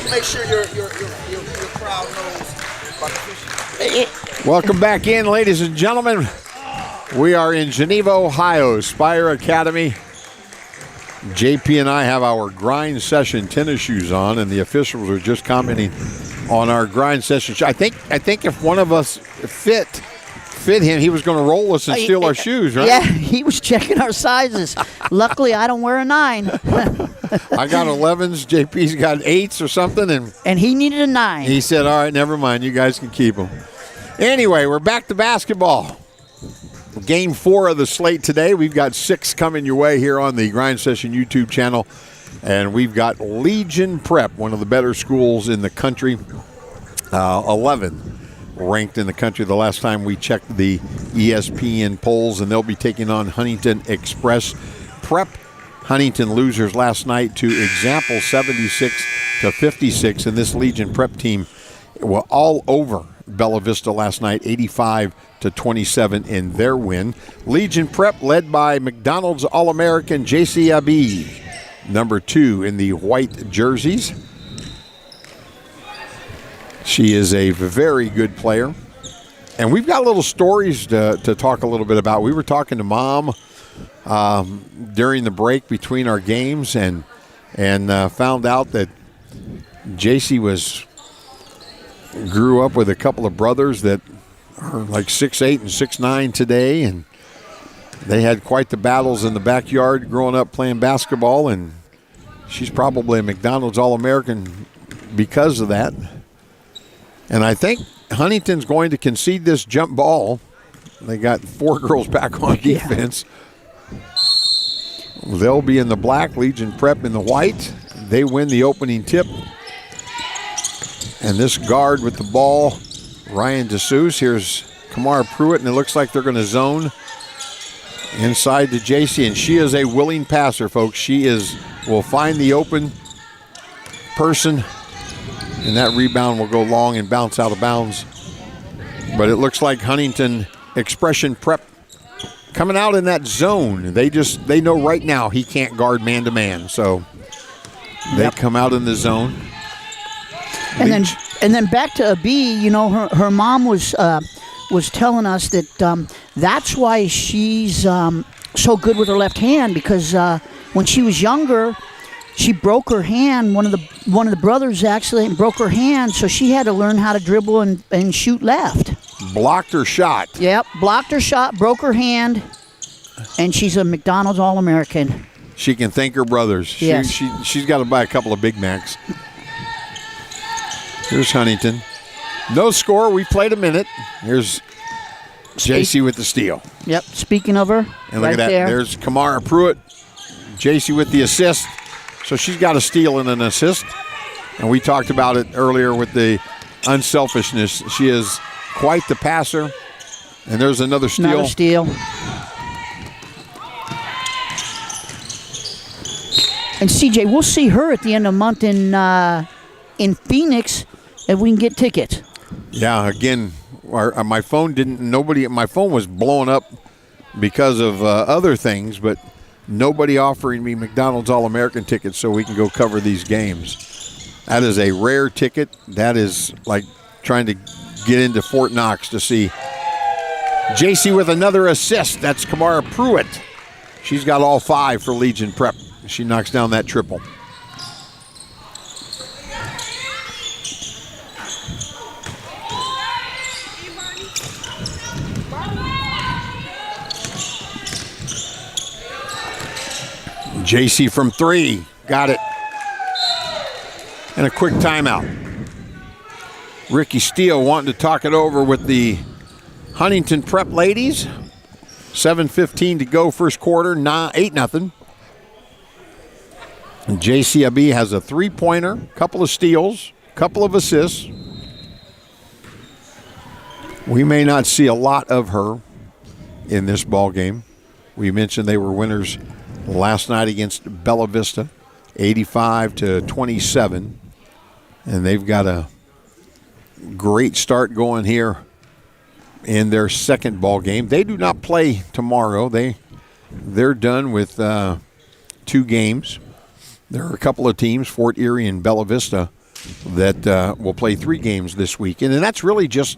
make sure your crowd knows about the fishing. Welcome back in, ladies and gentlemen. We are in Geneva, Ohio, Spire Academy. JP and I have our grind session tennis shoes on, and the officials are just commenting on our grind session. I think if one of us fit him, he was going to roll us and steal our shoes, right? Yeah, he was checking our sizes. Luckily, I don't wear a 9. I got 11s. JP's got 8s or something, and he needed a 9. He said, "All right, never mind. You guys can keep them." Anyway, we're back to basketball. Game 4 of the slate today. We've got 6 coming your way here on the Grind Session YouTube channel. And we've got Legion Prep, one of the better schools in the country. 11 ranked in the country the last time we checked the ESPN polls. And they'll be taking on Huntington Express Prep. Huntington losers last night to Example 76-56. And this Legion Prep team were all over Bella Vista last night, 85-27 in their win. Legion Prep led by McDonald's All-American J.C. Abi, number 2 in the white jerseys. She is a very good player. And we've got little stories to talk a little bit about. We were talking to Mom during the break between our games and found out that J.C. grew up with a couple of brothers that are like 6'8" and 6'9" today, and they had quite the battles in the backyard growing up playing basketball, and she's probably a McDonald's All-American because of that. And I think Huntington's going to concede this jump ball. They got 4 girls back on defense. Yeah. They'll be in the black, Legion Prep in the white. They win the opening tip. And this guard with the ball, Ryan DeSouza. Here's Kamara Pruitt, and it looks like they're going to zone inside to JC. And she is a willing passer, folks. She will find the open person, and that rebound will go long and bounce out of bounds. But it looks like Huntington Expression Prep coming out in that zone. They know right now he can't guard man-to-man, so they come out in the zone. And then back to Abi, you know, her mom was telling us that that's why she's so good with her left hand, because when she was younger, she broke her hand. One of the brothers actually broke her hand, so she had to learn how to dribble and shoot left. Blocked her shot. Yep, blocked her shot, broke her hand, and she's a McDonald's All-American. She can thank her brothers. Yes. She's got to buy a couple of Big Macs. Here's Huntington. No score. We played a minute. Here's JC with the steal. Yep. Speaking of her, and look at that. There's Kamara Pruitt. JC with the assist. So she's got a steal and an assist. And we talked about it earlier with the unselfishness. She is quite the passer. And there's another steal. Another steal. And CJ, we'll see her at the end of the month in Phoenix. If we can get tickets. Yeah, again, my phone my phone was blowing up because of other things, but nobody offering me McDonald's All-American tickets so we can go cover these games. That is a rare ticket. That is like trying to get into Fort Knox to see JC with another assist. That's Kamara Pruitt. She's got all 5 for Legion Prep. She knocks down that triple. JC from 3. Got it. And a quick timeout. Ricky Steele wanting to talk it over with the Huntington Prep ladies. 7:15 to go first quarter, 8-0. And JC Abi has a 3-pointer, couple of steals, couple of assists. We may not see a lot of her in this ball game. We mentioned they were winners last night against Bella Vista, 85-27. And they've got a great start going here in their second ball game. They do not play tomorrow. They're done with 2 games. There are a couple of teams, Fort Erie and Bella Vista, that will play 3 games this weekend. And that's really just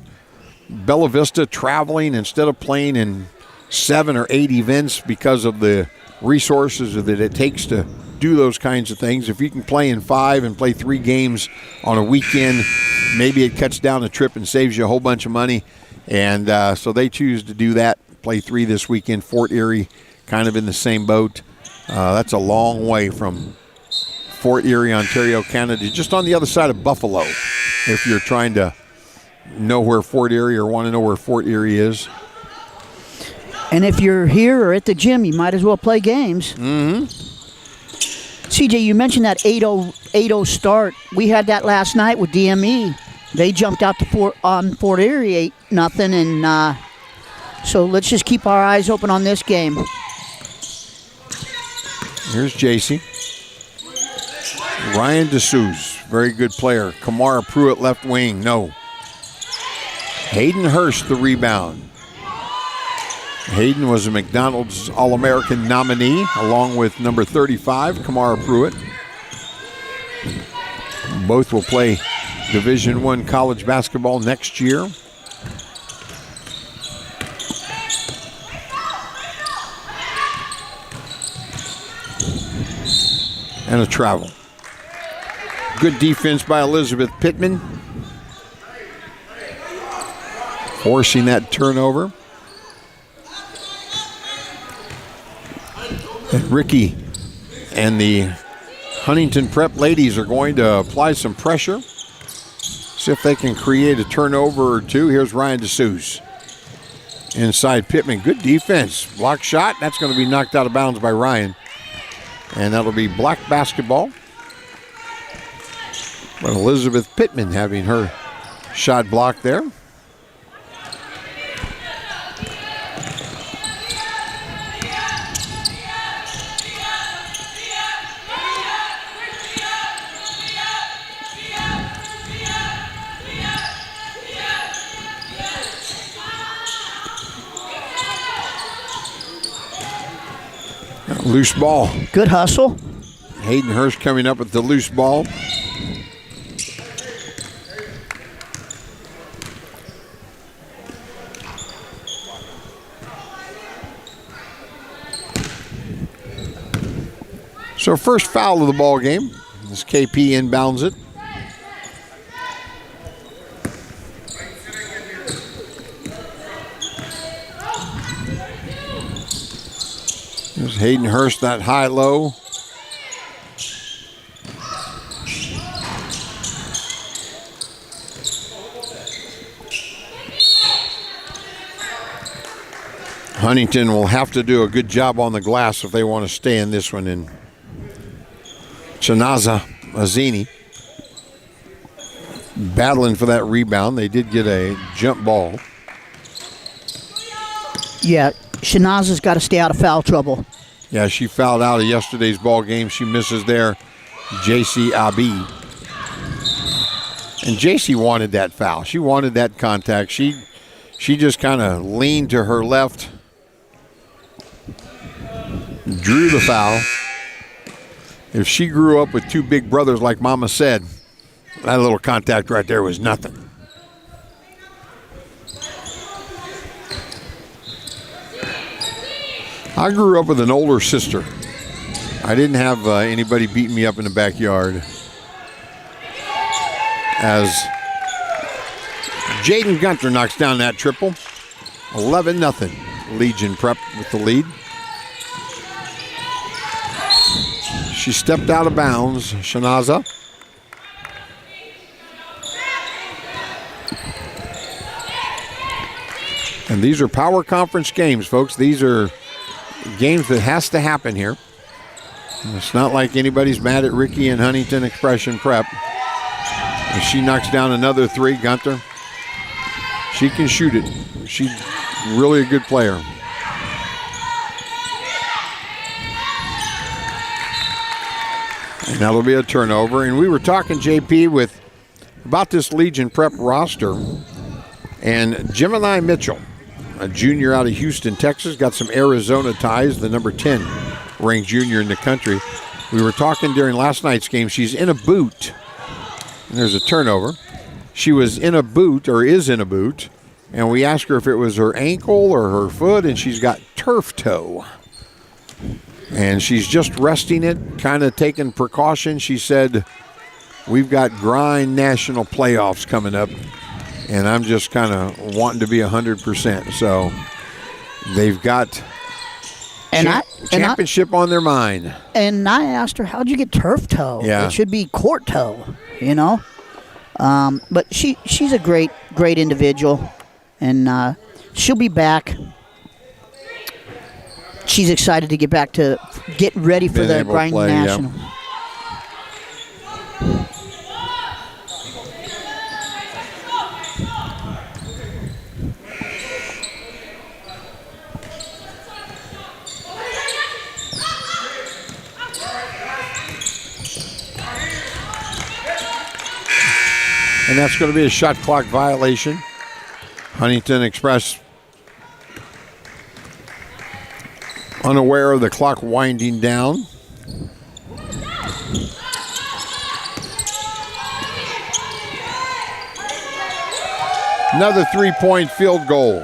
Bella Vista traveling instead of playing in 7 or 8 events because of the resources that it takes to do those kinds of things. If you can play in 5 and play 3 games on a weekend, maybe it cuts down the trip and saves you a whole bunch of money. And so they choose to do that, play 3 this weekend. Fort Erie kind of in the same boat. That's a long way from Fort Erie, Ontario, Canada, just on the other side of Buffalo, if you're trying to know where Fort Erie or want to know where Fort Erie is. And if you're here or at the gym, you might as well play games. Mm-hmm. CJ, you mentioned that 8-0 start. We had that last night with DME. They jumped out to Fort Erie 8-0, and so let's just keep our eyes open on this game. Here's JC. Ryan DeSouza, very good player. Kamara Pruitt, left wing, no. Hayden Hurst, the rebound. Hayden was a McDonald's All-American nominee, along with number 35, Kamara Pruitt. Both will play Division I college basketball next year. And a travel. Good defense by Elizabeth Pittman, forcing that turnover. And Ricky and the Huntington Prep ladies are going to apply some pressure. See if they can create a turnover or 2. Here's Ryan DeSouza. Inside Pittman. Good defense. Block shot. That's going to be knocked out of bounds by Ryan. And that'll be black basketball. But Elizabeth Pittman having her shot blocked there. Loose ball. Good hustle. Hayden Hurst coming up with the loose ball. So first foul of the ball game. This KP inbounds it. There's Hayden Hurst, that high-low. Huntington will have to do a good job on the glass if they want to stay in this one. And Shanaza Mazzini battling for that rebound. They did get a jump ball. Yeah, Shanaza's got to stay out of foul trouble. Yeah, she fouled out of yesterday's ball game. She misses there. JC Abi. And JC wanted that foul. She wanted that contact. She just kind of leaned to her left, drew the foul. If she grew up with 2 big brothers like Mama said, that little contact right there was nothing. I grew up with an older sister. I didn't have anybody beating me up in the backyard. As Jaden Gunter knocks down that triple. 11-0. Legion Prep with the lead. She stepped out of bounds, Shanaza. And these are power conference games, folks. These are games that has to happen here. It's not like anybody's mad at Ricky and Huntington Expression Prep. If she knocks down another 3, Gunter, she can shoot it. She's really a good player. And that'll be a turnover. And we were talking, JP, about this Legion Prep roster. And Gemini Mitchell, a junior out of Houston, Texas, got some Arizona ties, the number 10 ranked junior in the country. We were talking during last night's game. She's in a boot. And there's a turnover. She was in a boot, or is in a boot, and we asked her if it was her ankle or her foot, and she's got turf toe. And she's just resting it, kind of taking precaution. She said, we've got grind national playoffs coming up, and I'm just kind of wanting to be 100%. So they've got championship on their mind. And I asked her, how'd you get turf toe? Yeah. It should be court toe, you know? But she's a great individual, and she'll be back. She's excited to get ready for the Grind National. Yeah. And that's going to be a shot clock violation. Huntington Express unaware of the clock winding down. Another three-point field goal.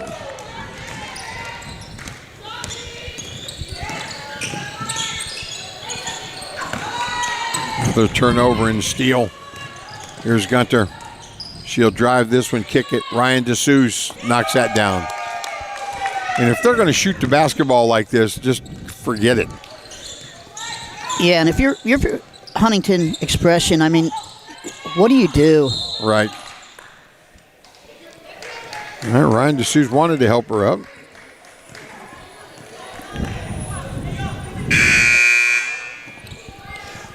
Another turnover and steal. Here's Gunter. She'll drive this one, kick it. Ryan DeSuze knocks that down. And if they're going to shoot the basketball like this, just forget it. Yeah, and if you're Huntington Expression, I mean, what do you do? Right. All right, Ryan DeSuze wanted to help her up.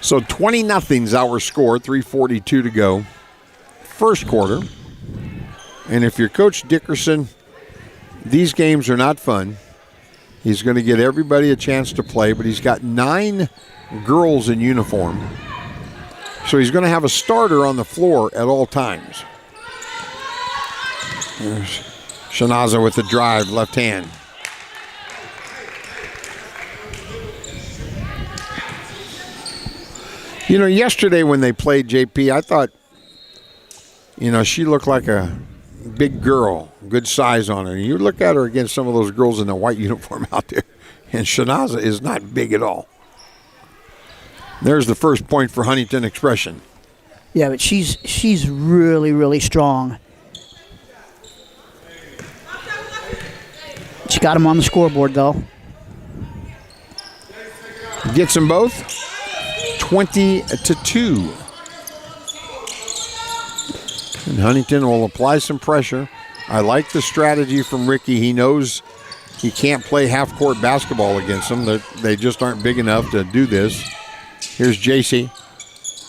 So 20-0's our score, 3:42 to go. First quarter. And if you're Coach Dickerson, these games are not fun. He's going to get everybody a chance to play, but he's got 9 girls in uniform. So he's going to have a starter on the floor at all times. There's Shanaza with the drive, left hand. You know, yesterday when they played JP, I thought, you know, she looked like a big girl, good size on her. You look at her against some of those girls in the white uniform out there, and Shanaza is not big at all. There's the first point for Huntington Expression. Yeah, but she's really, really strong. She got him on the scoreboard, though. Gets them both. 20-2. And Huntington will apply some pressure. I like the strategy from Ricky. He knows he can't play half-court basketball against them. They just aren't big enough to do this. Here's JC.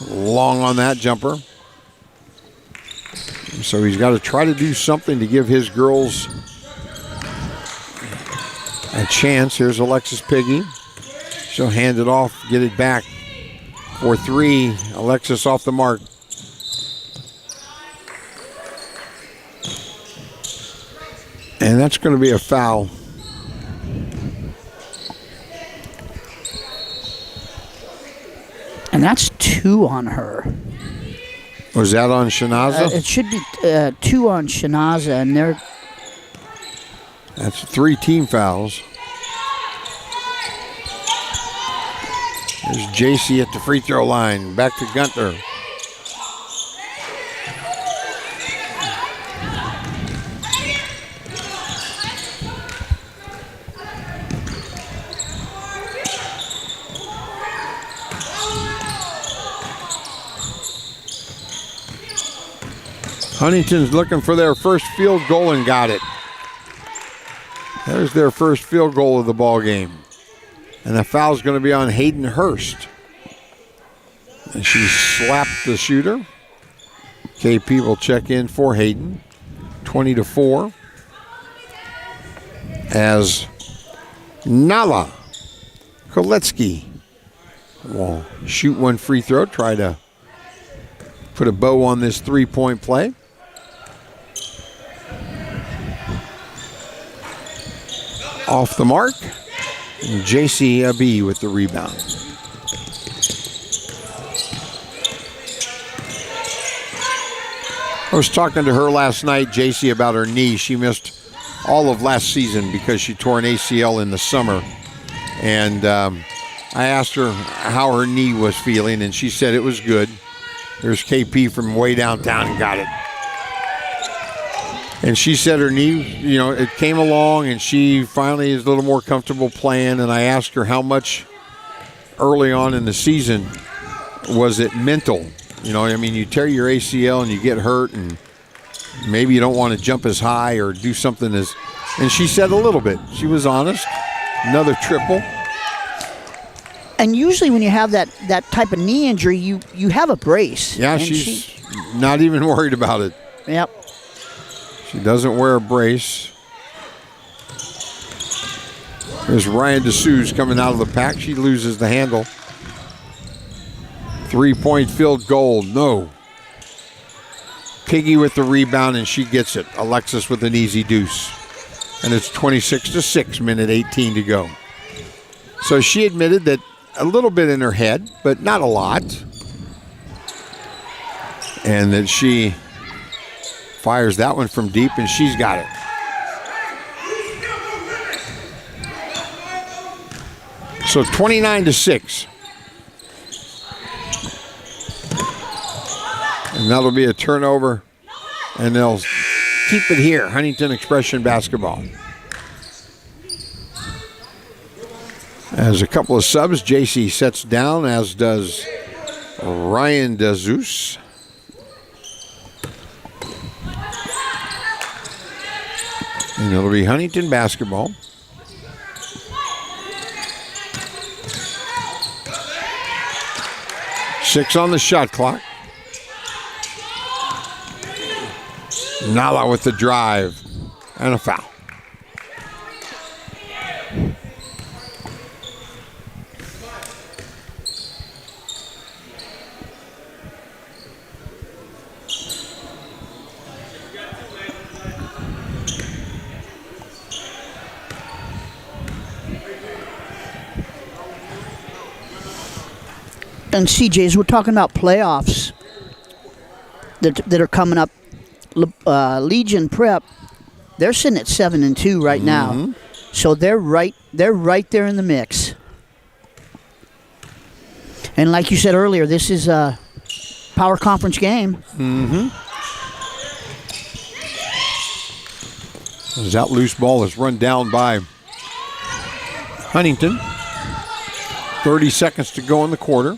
Long on that jumper. So he's got to try to do something to give his girls a chance. Here's Alexis Piggy. She'll hand it off, get it back for 3. Alexis off the mark. And that's going to be a foul. And that's 2 on her. Was that on Shanaza? It should be 2 on Shanaza, and they're... That's 3 team fouls. There's JC at the free throw line. Back to Gunter. Huntington's looking for their first field goal and got it. There's their first field goal of the ball game. And the foul's going to be on Hayden Hurst. And she slapped the shooter. KP will check in for Hayden. 20-4. As Nala Koletsky will shoot one free throw, try to put a bow on this three-point play. Off the mark. And JC Abbey with the rebound. I was talking to her last night, JC, about her knee. She missed all of last season because she tore an ACL in the summer. And I asked her how her knee was feeling, and she said it was good. There's KP from way downtown and got it. And she said her knee, it came along, and she finally is a little more comfortable playing. And I asked her how much early on in the season was it mental. You tear your ACL and you get hurt, and maybe you don't want to jump as high or do something as... And she said a little bit. She was honest. Another triple. And usually when you have that type of knee injury, you have a brace. Yeah, she's not even worried about it. Yep. She doesn't wear a brace. There's Ryan DeSouza coming out of the pack. She loses the handle. 3-point field goal. No. Piggy with the rebound, and she gets it. Alexis with an easy deuce. And it's 26-6, minute 18 to go. So she admitted that a little bit in her head, but not a lot. And that she fires that one from deep, and she's got it. So 29-6. And that'll be a turnover, and they'll keep it here. Huntington Expression basketball. As a couple of subs, JC sets down, as does Ryan DeZeus. And it'll be Huntington basketball. Six on the shot clock. Nala with the drive and a foul. And CJs, we're talking about playoffs that are coming up. Legion Prep, they're sitting at 7-2 right now, so they're right there in the mix. And like you said earlier, this is a power conference game. As that loose ball is run down by Huntington. 30 seconds to go in the quarter.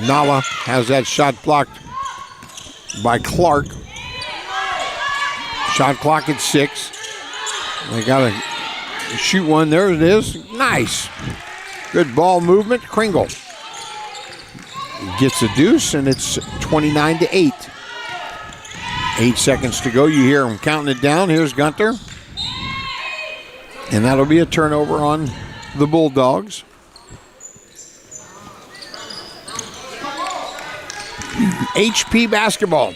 Nala has that shot blocked by Clark. Shot clock at 6. They got to shoot one. There it is. Nice. Good ball movement. Kringle gets a deuce, and it's 29-8. 8 seconds to go. You hear him counting it down. Here's Gunter. And that'll be a turnover on the Bulldogs. HP basketball.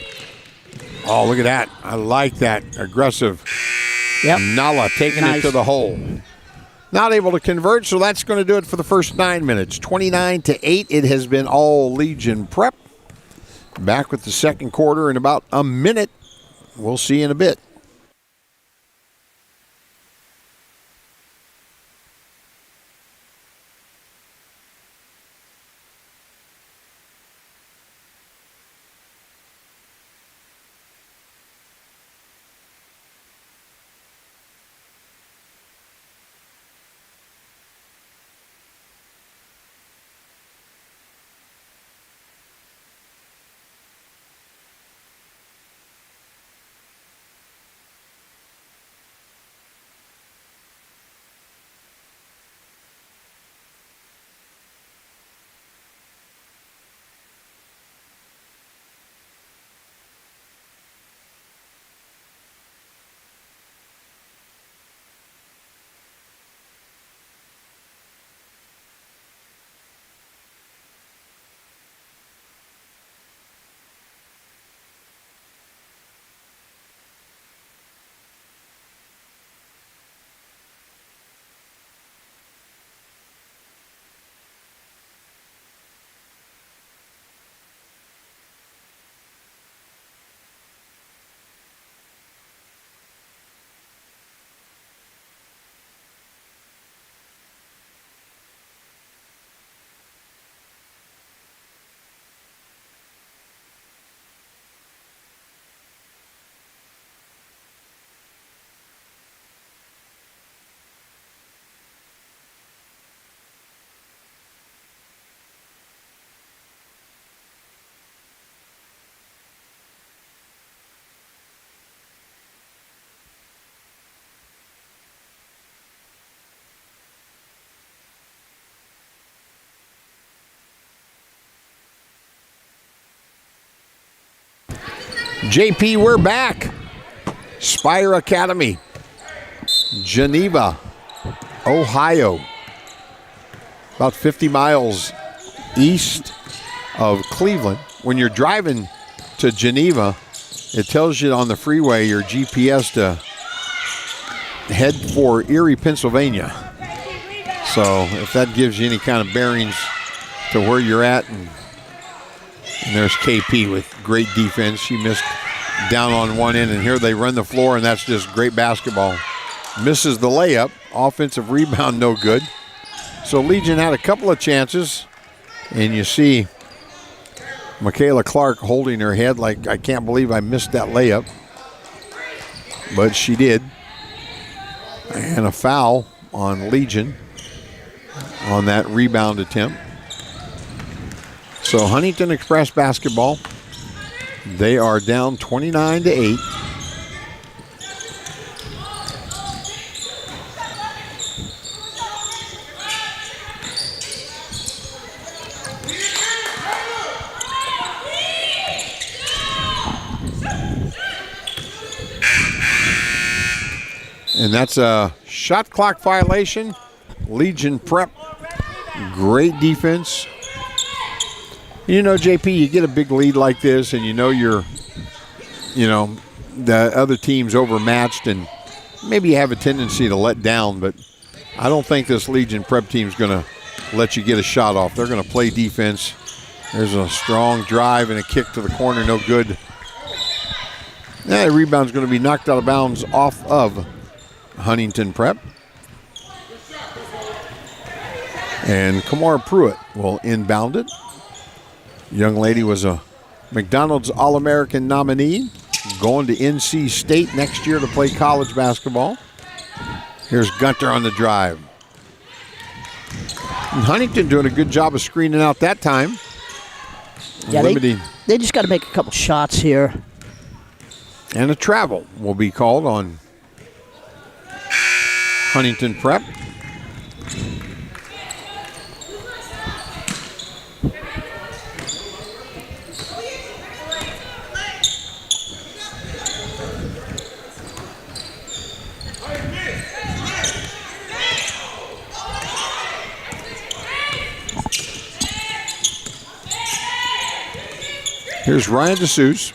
Oh, look at that. I like that. Aggressive. Yep. Nala taking it to the hole. Not able to convert, so that's going to do it for the first 9 minutes. 29-8. It has been all Legion Prep. Back with the second quarter in about a minute. We'll see you in a bit. JP, we're back. Spire Academy, Geneva, Ohio. About 50 miles east of Cleveland. When you're driving to Geneva, it tells you on the freeway, your GPS, to head for Erie, Pennsylvania. So if that gives you any kind of bearings to where you're at. And there's KP with great defense. She missed down on one end, and here they run the floor, and that's just great basketball. Misses the layup. Offensive rebound, no good. So Legion had a couple of chances, and you see Michaela Clark holding her head like, I can't believe I missed that layup. But she did. And a foul on Legion on that rebound attempt. So Huntington Express basketball, they are down 29-8. And that's a shot clock violation. Legion Prep, great defense. You know, JP, you get a big lead like this, and you know the other team's overmatched, and maybe you have a tendency to let down, but I don't think this Legion Prep team's going to let you get a shot off. They're going to play defense. There's a strong drive and a kick to the corner, no good. That rebound's going to be knocked out of bounds off of Huntington Prep. And Kamar Pruitt will inbound it. Young lady was a McDonald's All-American nominee, going to NC State next year to play college basketball. Here's Gunter on the drive. And Huntington doing a good job of screening out that time. Yeah, they just got to make a couple shots here. And a travel will be called on Huntington Prep. Here's Ryan DeSouza.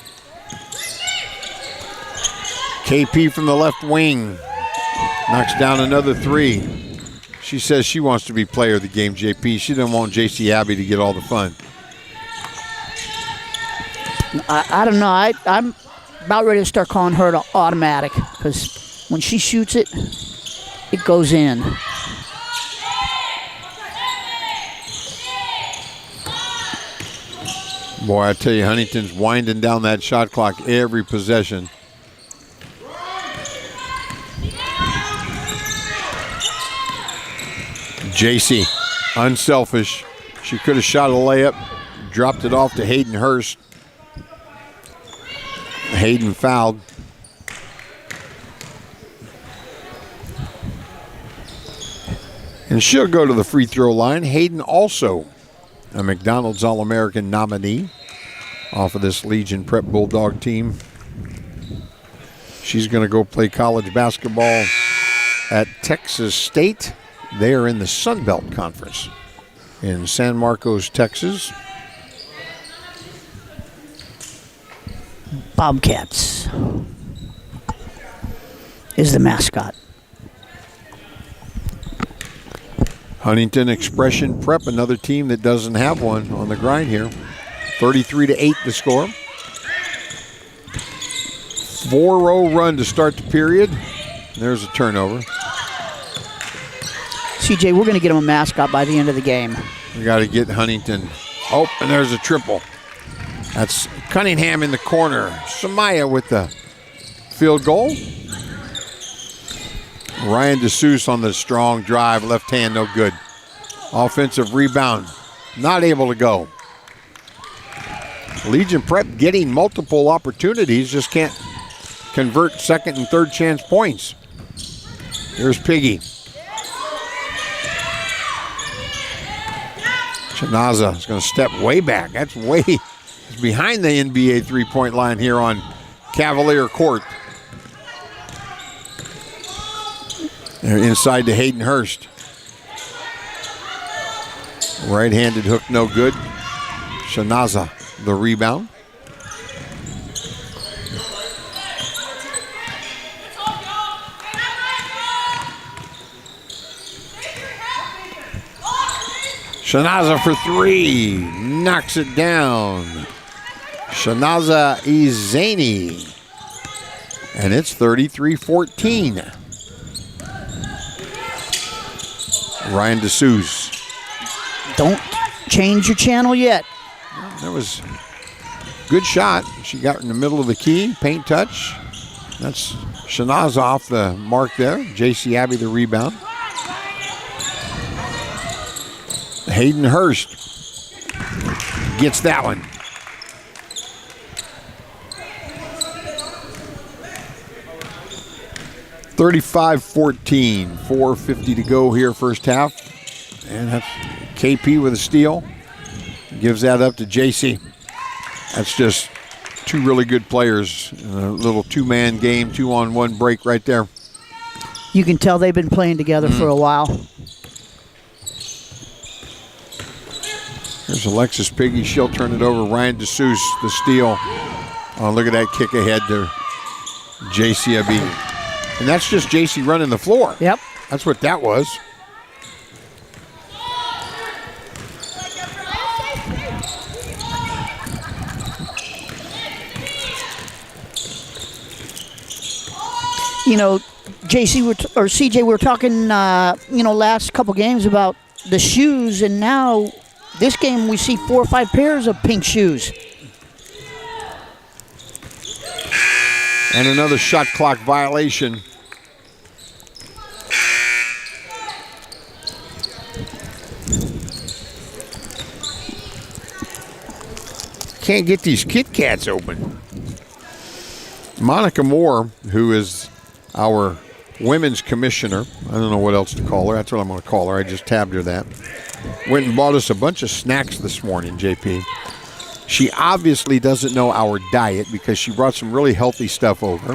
KP from the left wing knocks down another three. She says she wants to be player of the game, JP. She doesn't want JC Abbey to get all the fun. I don't know. I'm about ready to start calling her the automatic, because when she shoots it, it goes in. Boy, I tell you, Huntington's winding down that shot clock every possession. JC, unselfish. She could have shot a layup, dropped it off to Hayden Hurst. Hayden fouled. And she'll go to the free throw line. Hayden also a McDonald's All-American nominee off of this Legion Prep Bulldog team. She's going to go play college basketball at Texas State. They are in the Sun Belt Conference in San Marcos, Texas. Bobcats is the mascot. Huntington Expression Prep, another team that doesn't have one on the grind here. 33-8 the score. 4-0 run to start the period. There's a turnover. CJ, we're going to get him a mascot by the end of the game. We got to get Huntington. Oh, and there's a triple. That's Cunningham in the corner. Samaya with the field goal. Ryan DeSouza on the strong drive. Left hand, no good. Offensive rebound. Not able to go. Legion Prep getting multiple opportunities. Just can't convert second and third chance points. Here's Piggy. Chinaza is going to step way back. That's way behind the NBA three-point line here on Cavalier court. They're inside to Hayden Hurst. Right-handed hook, no good. Shanaza, the rebound. Shanaza for three. Knocks it down. Shanaza Izani. And it's 33-14. Ryan DeSouza. Don't change your channel yet. That was a good shot. She got in the middle of the key, paint touch. That's Shanaza off the mark there. J.C. Abbey the rebound. Hayden Hurst gets that one. $35-14, 4:50 to go here first half. And that's KP with a steal. Gives that up to JC. That's just two really good players. A little two-man game, 2-on-1 break right there. You can tell they've been playing together for a while. Here's Alexis Piggy. She'll turn it over. Ryan DeSouza, the steal. Oh, look at that kick ahead to JC Abbey. And that's just JC running the floor. Yep. That's what that was. You know, JC or CJ, we were talking, last couple games about the shoes, and now this game we see 4 or 5 pairs of pink shoes. And another shot clock violation. Can't get these Kit Kats open. Monica Moore, who is our women's commissioner, I don't know what else to call her. That's what I'm going to call her. I just tabbed her that. Went and bought us a bunch of snacks this morning, JP. She obviously doesn't know our diet because she brought some really healthy stuff over.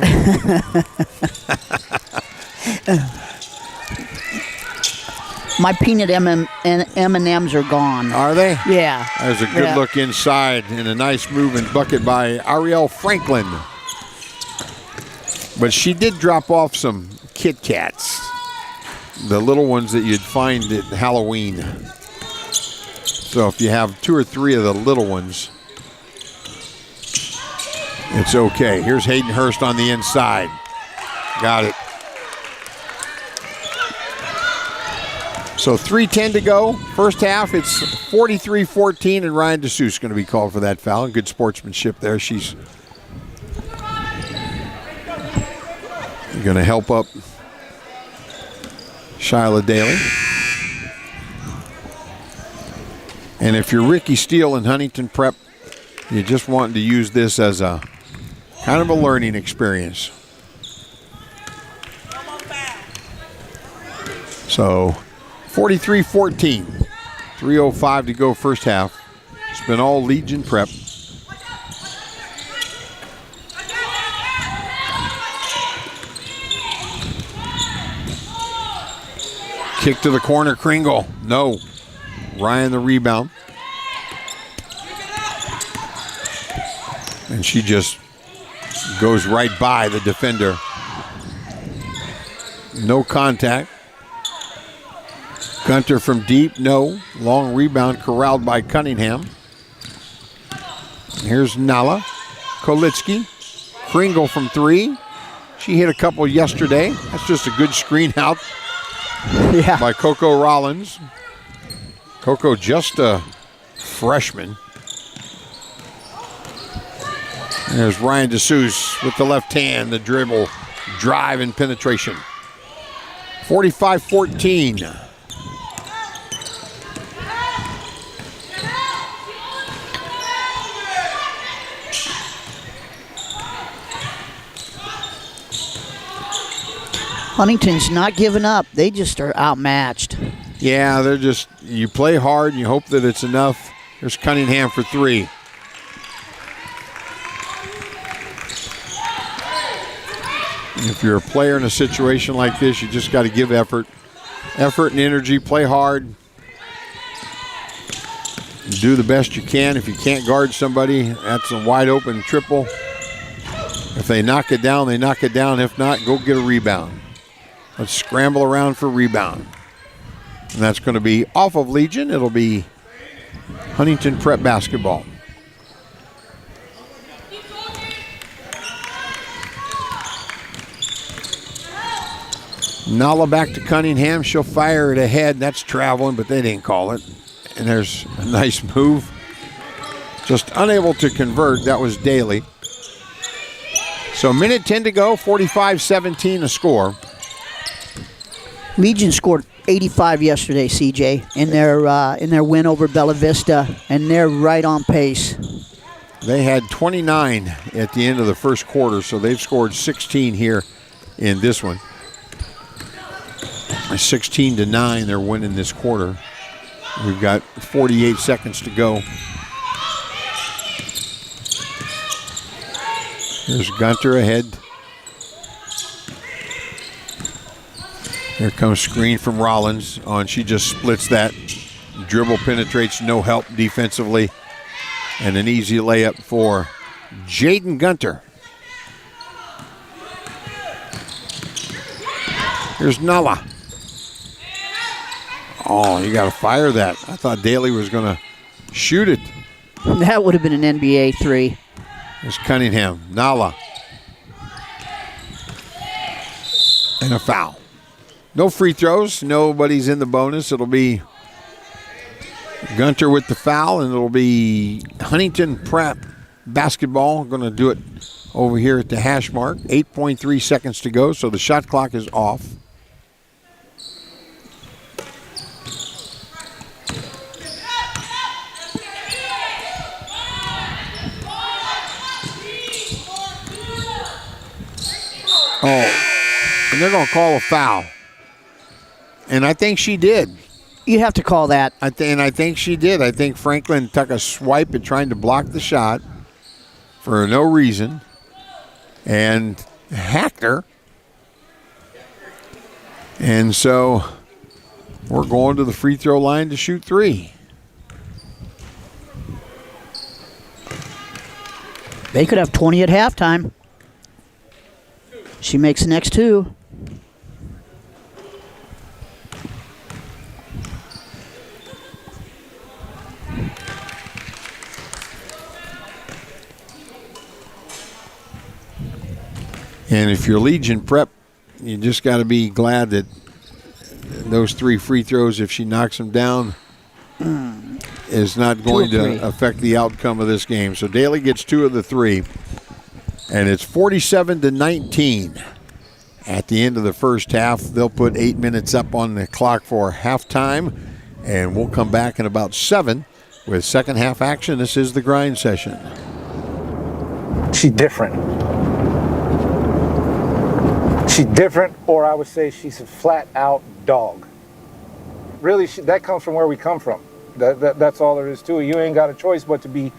My peanut M&Ms are gone. Are they? Yeah. There's a good look inside and a nice moving bucket by Ariel Franklin. But she did drop off some Kit Kats, the little ones that you'd find at Halloween. So if you have 2 or 3 of the little ones, it's okay. Here's Hayden Hurst on the inside. Got it. So 3:10 to go. First half, it's 43-14, and Ryan DeSouza is going to be called for that foul. Good sportsmanship there. She's going to help up Shyla Daly. And if you're Ricky Steele in Huntington Prep, you're just wanting to use this as a kind of a learning experience. So 43-14, 3:05 to go first half. It's been all Legion Prep. Kick to the corner, Kringle. No. Ryan the rebound. And she just goes right by the defender. No contact. Gunter from deep, no. Long rebound corralled by Cunningham. Here's Nala. Kolitsky. Kringle from 3. She hit a couple yesterday. That's just a good screen out by Coco Rollins. Coco just a freshman. There's Ryan DeSouza with the left hand, the dribble, drive, and penetration. 45-14. Huntington's not giving up. They just are outmatched. Yeah, they're just, you play hard and you hope that it's enough. There's Cunningham for 3. If you're a player in a situation like this, you just got to give effort and energy, play hard, do the best you can. If you can't guard somebody, that's a wide open triple. If they knock it down, they knock it down. If not, go get a rebound. Let's scramble around for rebound. And that's going to be off of Legion. It'll be Huntington Prep basketball. Nala back to Cunningham. She'll fire it ahead. That's traveling, but they didn't call it. And there's a nice move. Just unable to convert. That was Daly. So minute 10 to go, 45-17 a score. Legion scored 85 yesterday, CJ, in their win over Bella Vista, and they're right on pace. They had 29 at the end of the first quarter, so they've scored 16 here in this one. 16-9, they're winning this quarter. We've got 48 seconds to go. Here's Gunter ahead. Here comes screen from Rollins on. She just splits that. Dribble penetrates, no help defensively. And an easy layup for Jaden Gunter. Here's Nala. Oh, you got to fire that. I thought Daly was going to shoot it. That would have been an NBA three. There's Cunningham. Nala. And a foul. No free throws. Nobody's in the bonus. It'll be Gunter with the foul, and it'll be Huntington Prep basketball. Going to do it over here at the hash mark. 8.3 seconds to go, so the shot clock is off. Oh, and they're going to call a foul. And I think she did. You have to call that. I think she did. I think Franklin took a swipe at trying to block the shot for no reason and hacked her. And so we're going to the free throw line to shoot three. They could have 20 at halftime. She makes the next two. And if you're Legion Prep, you just got to be glad that those three free throws, if she knocks them down, is not going to affect the outcome of this game. So Daly gets two of the three. And it's 47-19 at the end of the first half. They'll put 8 minutes up on the clock for halftime, and we'll come back in about 7 with second half action. This is the grind session. She's different. She's different, or I would say she's a flat-out dog. Really, that comes from where we come from. That's all there is to it. You ain't got a choice but to be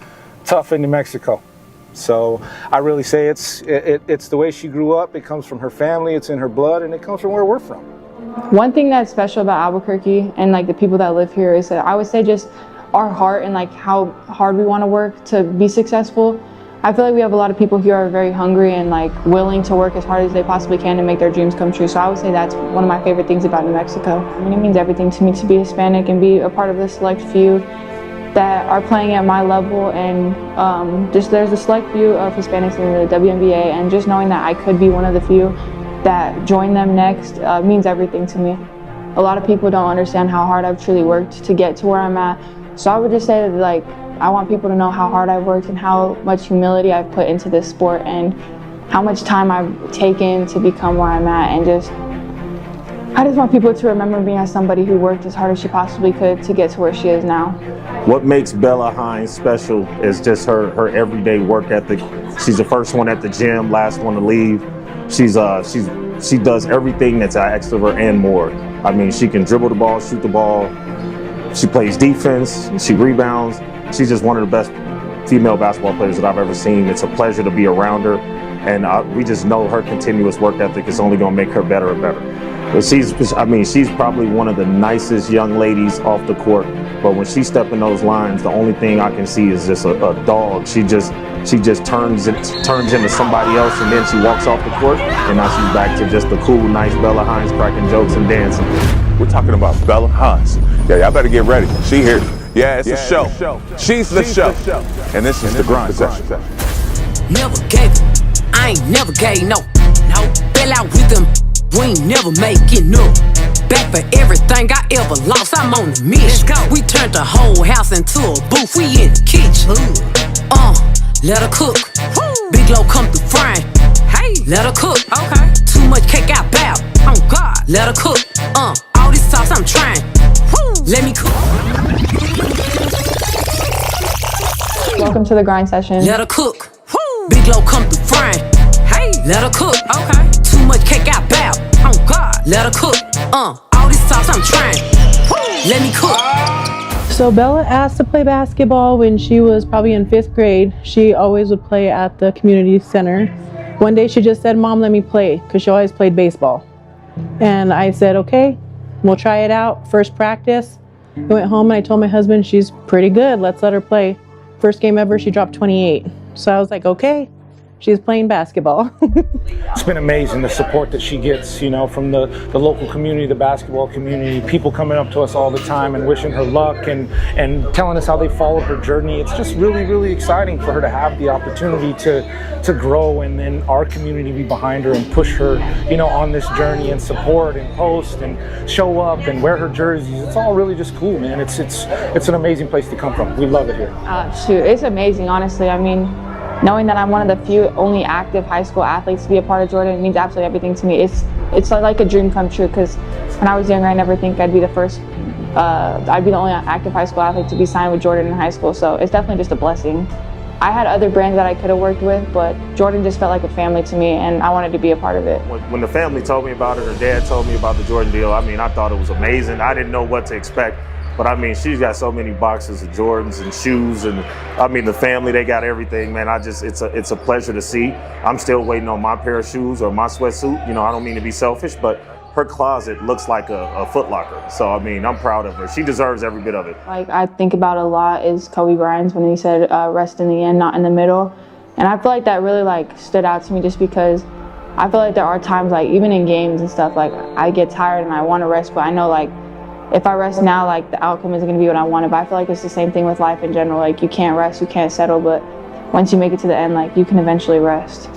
tough in New Mexico. So I really say it's the way she grew up. It comes from her family. It's in her blood, and it comes from where we're from. One thing that's special about Albuquerque and like the people that live here is that I would say just our heart and like how hard we want to work to be successful. I feel like we have a lot of people here who are very hungry and like willing to work as hard as they possibly can to make their dreams come true. So I would say that's one of my favorite things about New Mexico. I mean, it means everything to me to be Hispanic and be a part of the select few that are playing at my level, and just there's a select few of Hispanics in the WNBA, and just knowing that I could be one of the few that join them next means everything to me. A lot of people don't understand how hard I've truly worked to get to where I'm at. So I would just say that like I want people to know how hard I've worked and how much humility I've put into this sport and how much time I've taken to become where I'm at, and I just want people to remember me as somebody who worked as hard as she possibly could to get to where she is now. What makes Bella Hines special is just her everyday work ethic. She's the first one at the gym, last one to leave. She does everything that's asked of her and more. I mean, she can dribble the ball, shoot the ball. She plays defense. She rebounds. She's just one of the best female basketball players that I've ever seen. It's a pleasure to be around her, and we just know her continuous work ethic is only going to make her better and better. But she's probably one of the nicest young ladies off the court, but when she steps in those lines, the only thing I can see is just a dog. She just turns into somebody else, and then she walks off the court, and now she's back to just the cool, nice Bella Hines cracking jokes and dancing. We're talking about Bella Hines. Yeah, y'all better get ready. She here. Yeah, it's a show. She's the show. And this is the grind session. Never gave it. I ain't never gave no. Fell out with them. We ain't never making up. Back for everything I ever lost. I'm on the mission. We turned the whole house into a booth. We in the kitchen. Let her cook. Big low come through frying. Hey, let her cook. Okay. Too much cake out bow. Oh God, let her cook. All this sauce I'm trying. Let me cook. Welcome to the grind session. Let her cook. Big low come through frying. Hey, let her cook. Okay. Too much cake out bow. Oh God, let her cook. All this sauce I'm trying. Let me cook. So Bella asked to play basketball when she was probably in 5th grade. She always would play at the community center. One day she just said, "Mom, let me play," because she always played baseball. And I said, "Okay, we'll try it out." First practice, I went home and I told my husband, "She's pretty good, let's let her play." First game ever, she dropped 28. So I was like, okay, she's playing basketball. It's been amazing, the support that she gets, you know, from the local community, the basketball community, people coming up to us all the time and wishing her luck and telling us how they followed her journey. It's just really, really exciting for her to have the opportunity to grow, and then our community be behind her and push her, you know, on this journey and support and post and show up and wear her jerseys. It's all really just cool, man. It's an amazing place to come from. We love it here. Shoot, it's amazing, honestly. I mean, knowing that I'm one of the few only active high school athletes to be a part of Jordan means absolutely everything to me. It's like a dream come true, because when I was younger, I never think I'd be the first, I'd be the only active high school athlete to be signed with Jordan in high school. So it's definitely just a blessing. I had other brands that I could have worked with, but Jordan just felt like a family to me, and I wanted to be a part of it. When the family told me about it, her dad told me about the Jordan deal, I mean, I thought it was amazing. I didn't know what to expect. But I mean, she's got so many boxes of Jordans and shoes, and I mean, the family, they got everything, man. It's a pleasure to see. I'm still waiting on my pair of shoes or my sweatsuit. You know, I don't mean to be selfish, but her closet looks like a Foot Locker. So I mean, I'm proud of her. She deserves every bit of it. Like I think about a lot is Kobe Bryant when he said, "Rest in the end, not in the middle," and I feel like that really like stood out to me, just because I feel like there are times, like even in games and stuff, like I get tired and I want to rest, but I know like, if I rest now, like the outcome isn't going to be what I wanted. But I feel like it's the same thing with life in general. Like you can't rest, you can't settle, but once you make it to the end, like you can eventually rest.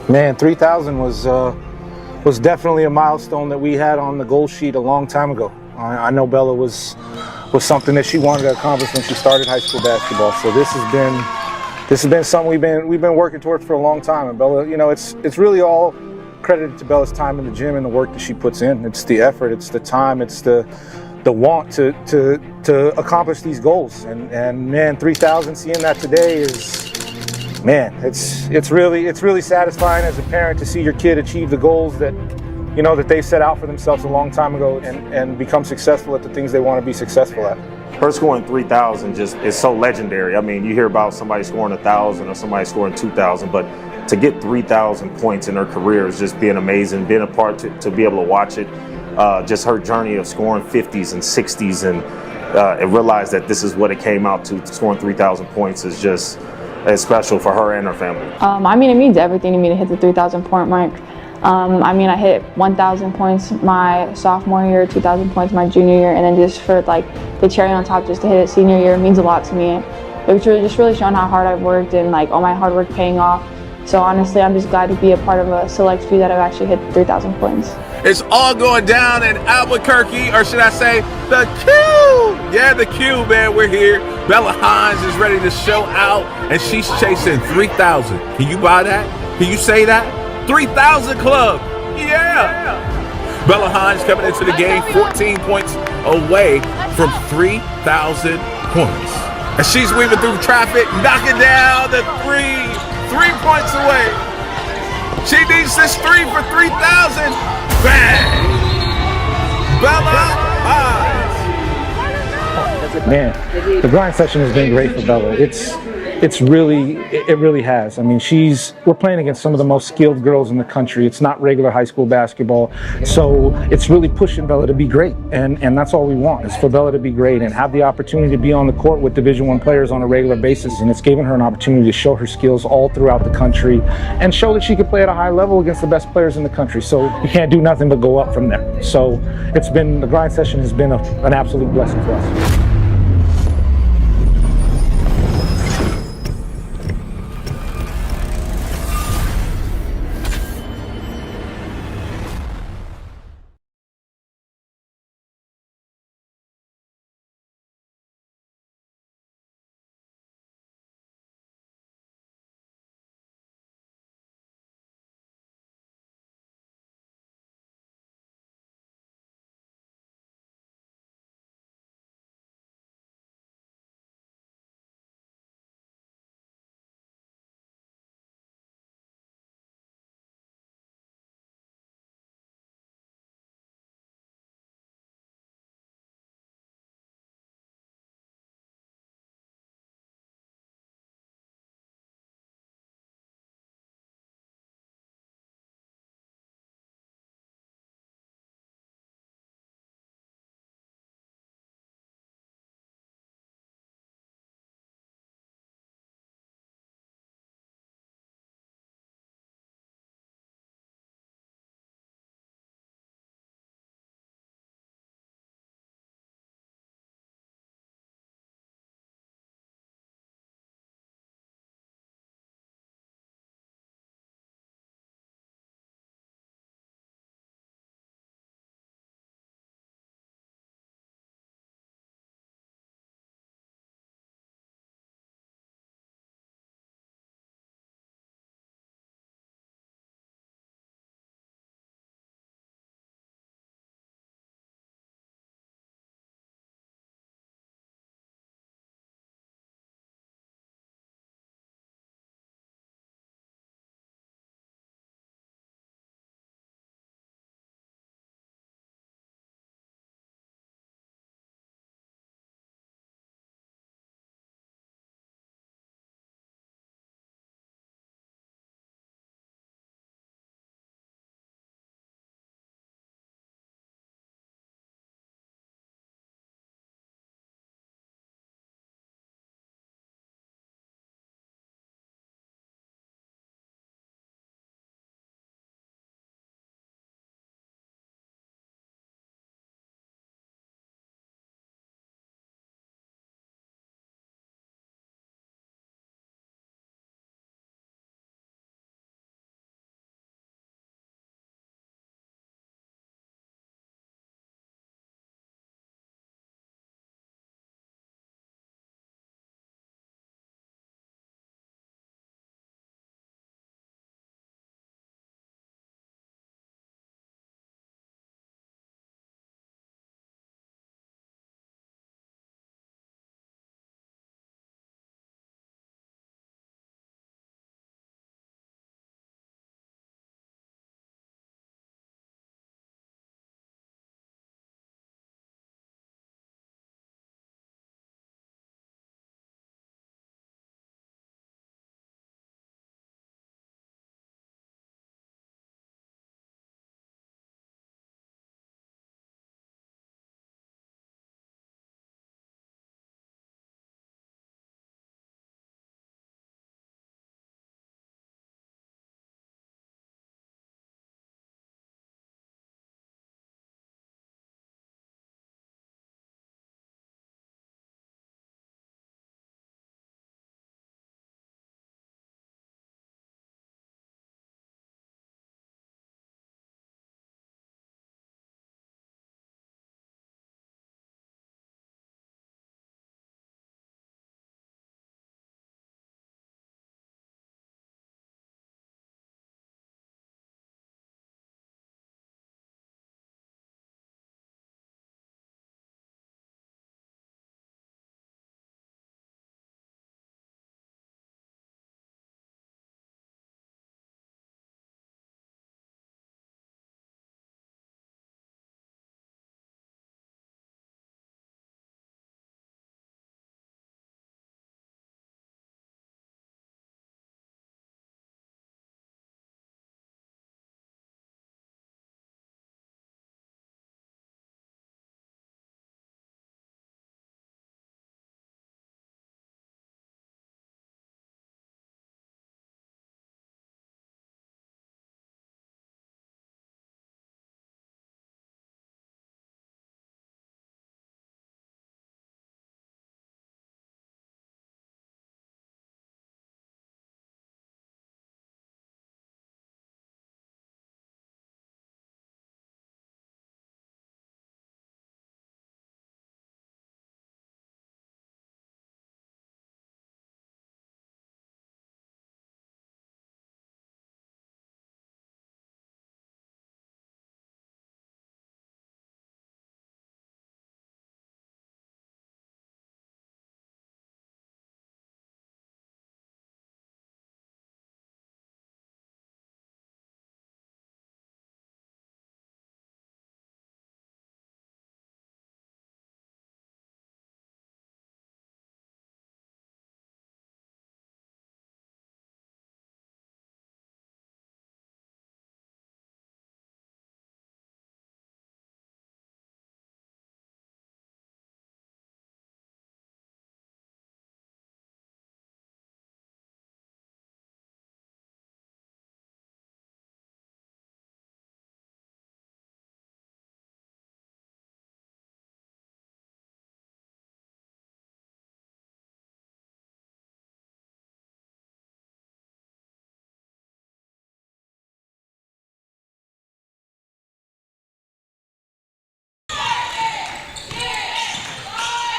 Man, 3,000 was definitely a milestone that we had on the goal sheet a long time ago. I know Bella was something that she wanted to accomplish when she started high school basketball. So this has been something we've been working towards for a long time. And Bella, you know, it's really all credited to Bella's time in the gym and the work that she puts in. It's the effort, it's the time, it's the want to accomplish these goals, and man, 3,000, seeing that today is, man, it's really satisfying as a parent to see your kid achieve the goals that, you know, that they set out for themselves a long time ago, and become successful at the things they want to be successful at. Her scoring 3,000 just is so legendary. I mean, you hear about somebody scoring 1,000 or somebody scoring 2,000, but to get 3,000 points in her career is just being amazing. Being a part to be able to watch it. Just her journey of scoring 50s and 60s and realize that this is what it came out to. Scoring 3,000 points is just as special for her and her family. I mean, it means everything to me to hit the 3,000 point mark. I mean, I hit 1,000 points my sophomore year, 2,000 points my junior year, and then just for like the cherry on top, just to hit it senior year means a lot to me. It's really showing how hard I've worked and like all my hard work paying off. So honestly, I'm just glad to be a part of a select few that have actually hit 3,000 points. It's all going down in Albuquerque, or should I say the Q? Yeah, the Q, man, we're here. Bella Hines is ready to show out, and she's chasing 3,000. Can you buy that? Can you say that? 3,000 club. Yeah. Bella Hines coming into the game 14 points away from 3,000 points. And she's weaving through traffic, knocking down the 3 points away. She needs this 3 for 3,000. Bang! Bella Hines. Man, the grind session has been great for Bella. It really has. I mean, we're playing against some of the most skilled girls in the country. It's not regular high school basketball. So it's really pushing Bella to be great. And that's all we want, is for Bella to be great and have the opportunity to be on the court with Division I players on a regular basis. And it's given her an opportunity to show her skills all throughout the country and show that she can play at a high level against the best players in the country. So you can't do nothing but go up from there. So the grind session has been an absolute blessing for us.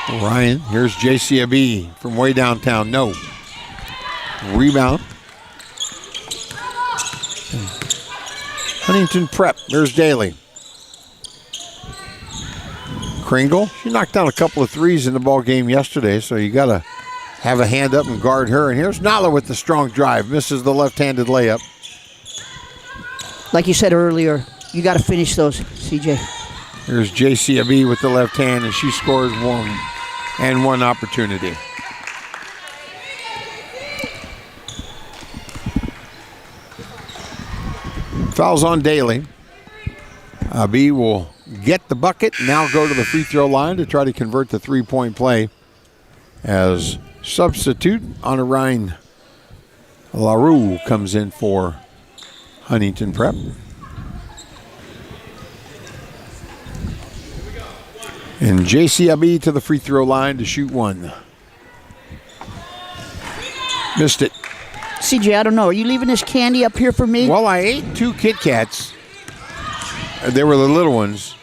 Ryan, here's JCB from way downtown. No. Rebound. Huntington Prep. There's Daly. Kringle. She knocked down a couple of threes in the ball game yesterday, so you got to have a hand up and guard her. And here's Nala with the strong drive. Misses the left-handed layup. Like you said earlier, you got to finish those, CJ. Here's JCB with the left hand, and she scores one opportunity. Fouls on Daly. B will get the bucket, now go to the free throw line to try to convert the three-point play as substitute Honorine LaRue comes in for Huntington Prep. And JCB to the free throw line to shoot one. Missed it. CJ, I don't know. Are you leaving this candy up here for me? Well, I ate 2 Kit Kats. They were the little ones.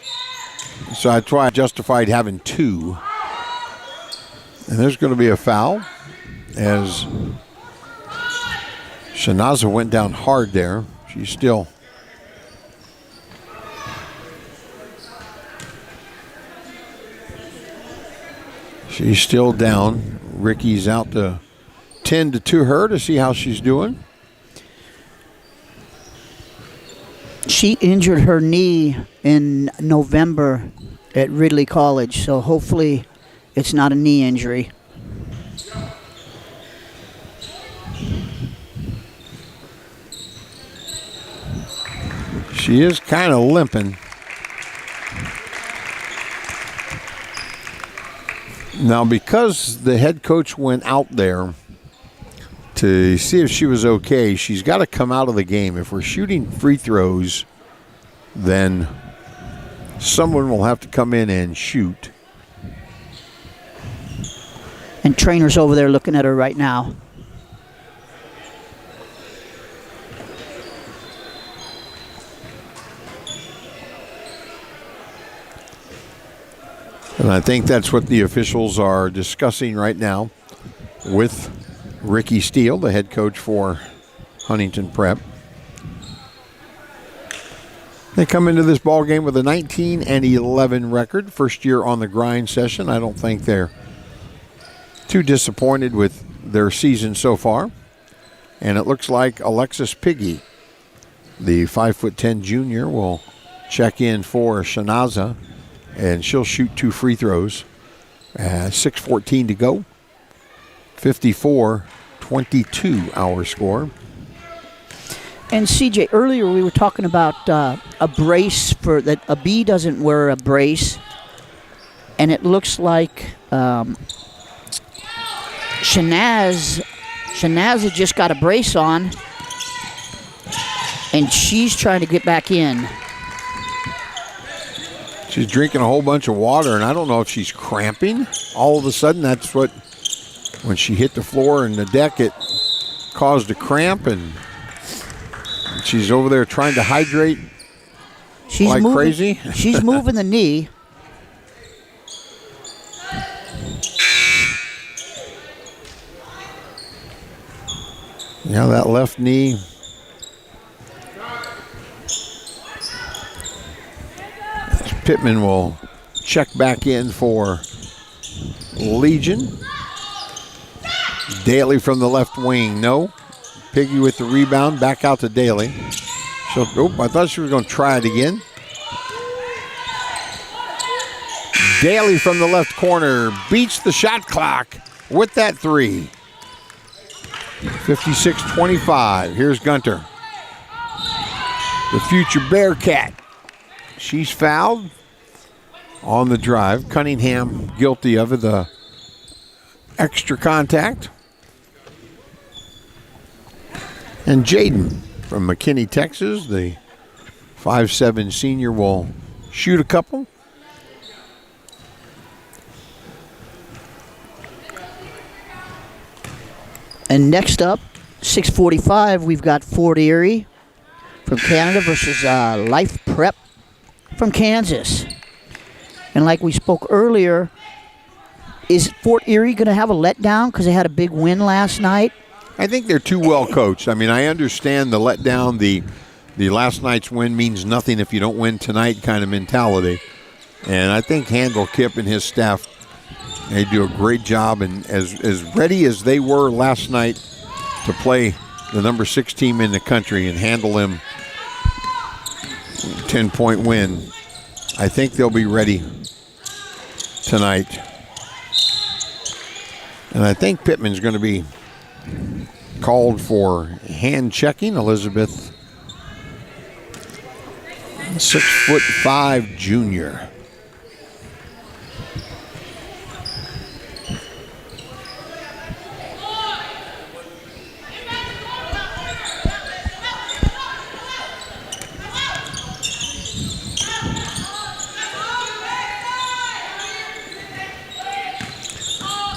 So that's why I justified having 2. And there's going to be a foul as Shanaza went down hard there. She's still down. Ricky's out to tend to her to see how she's doing. She injured her knee in November at Ridley College, so hopefully it's not a knee injury. She is kind of limping. Now, because the head coach went out there to see if she was okay, she's got to come out of the game. If we're shooting free throws, then someone will have to come in and shoot. And trainer's over there looking at her right now. And I think that's what the officials are discussing right now with Ricky Steele, the head coach for Huntington Prep. They come into this ball game with a 19-11 record, first year on the grind session. I don't think they're too disappointed with their season so far. And it looks like Alexis Piggy, the 5'10" junior, will check in for Shanaza, and she'll shoot 2 free throws. 6:14 to go. 54-22 our score. And CJ, earlier we were talking about a brace for that. A B doesn't wear a brace, and it looks like Shanaz just got a brace on, and she's trying to get back in. She's drinking a whole bunch of water, and I don't know if she's cramping. All of a sudden, that's what, when she hit the floor and the deck, it caused a cramp, and she's over there trying to hydrate like crazy. She's moving the knee. Yeah, that left knee. Pittman will check back in for Legion. Daly from the left wing, no. Piggy with the rebound, back out to Daly. I thought she was going to try it again. Daly from the left corner beats the shot clock with that 3. 56-25. Here's Gunter. The future Bearcat. She's fouled on the drive. Cunningham guilty of the extra contact. And Jaden from McKinney, Texas, the 5'7" senior, will shoot a couple. And next up, 6:45, we've got Fort Erie from Canada versus Life Prep from Kansas. And like we spoke earlier, is Fort Erie going to have a letdown because they had a big win last night? I think they're too well coached. I mean, I understand the letdown, the last night's win means nothing if you don't win tonight kind of mentality. And I think Handel Kip and his staff, they do a great job. And as ready as they were last night to play the number 6 team in the country and handle them 10-point win, I think they'll be ready tonight. And I think Pittman's going to be called for hand checking. Elizabeth, 6'5" junior.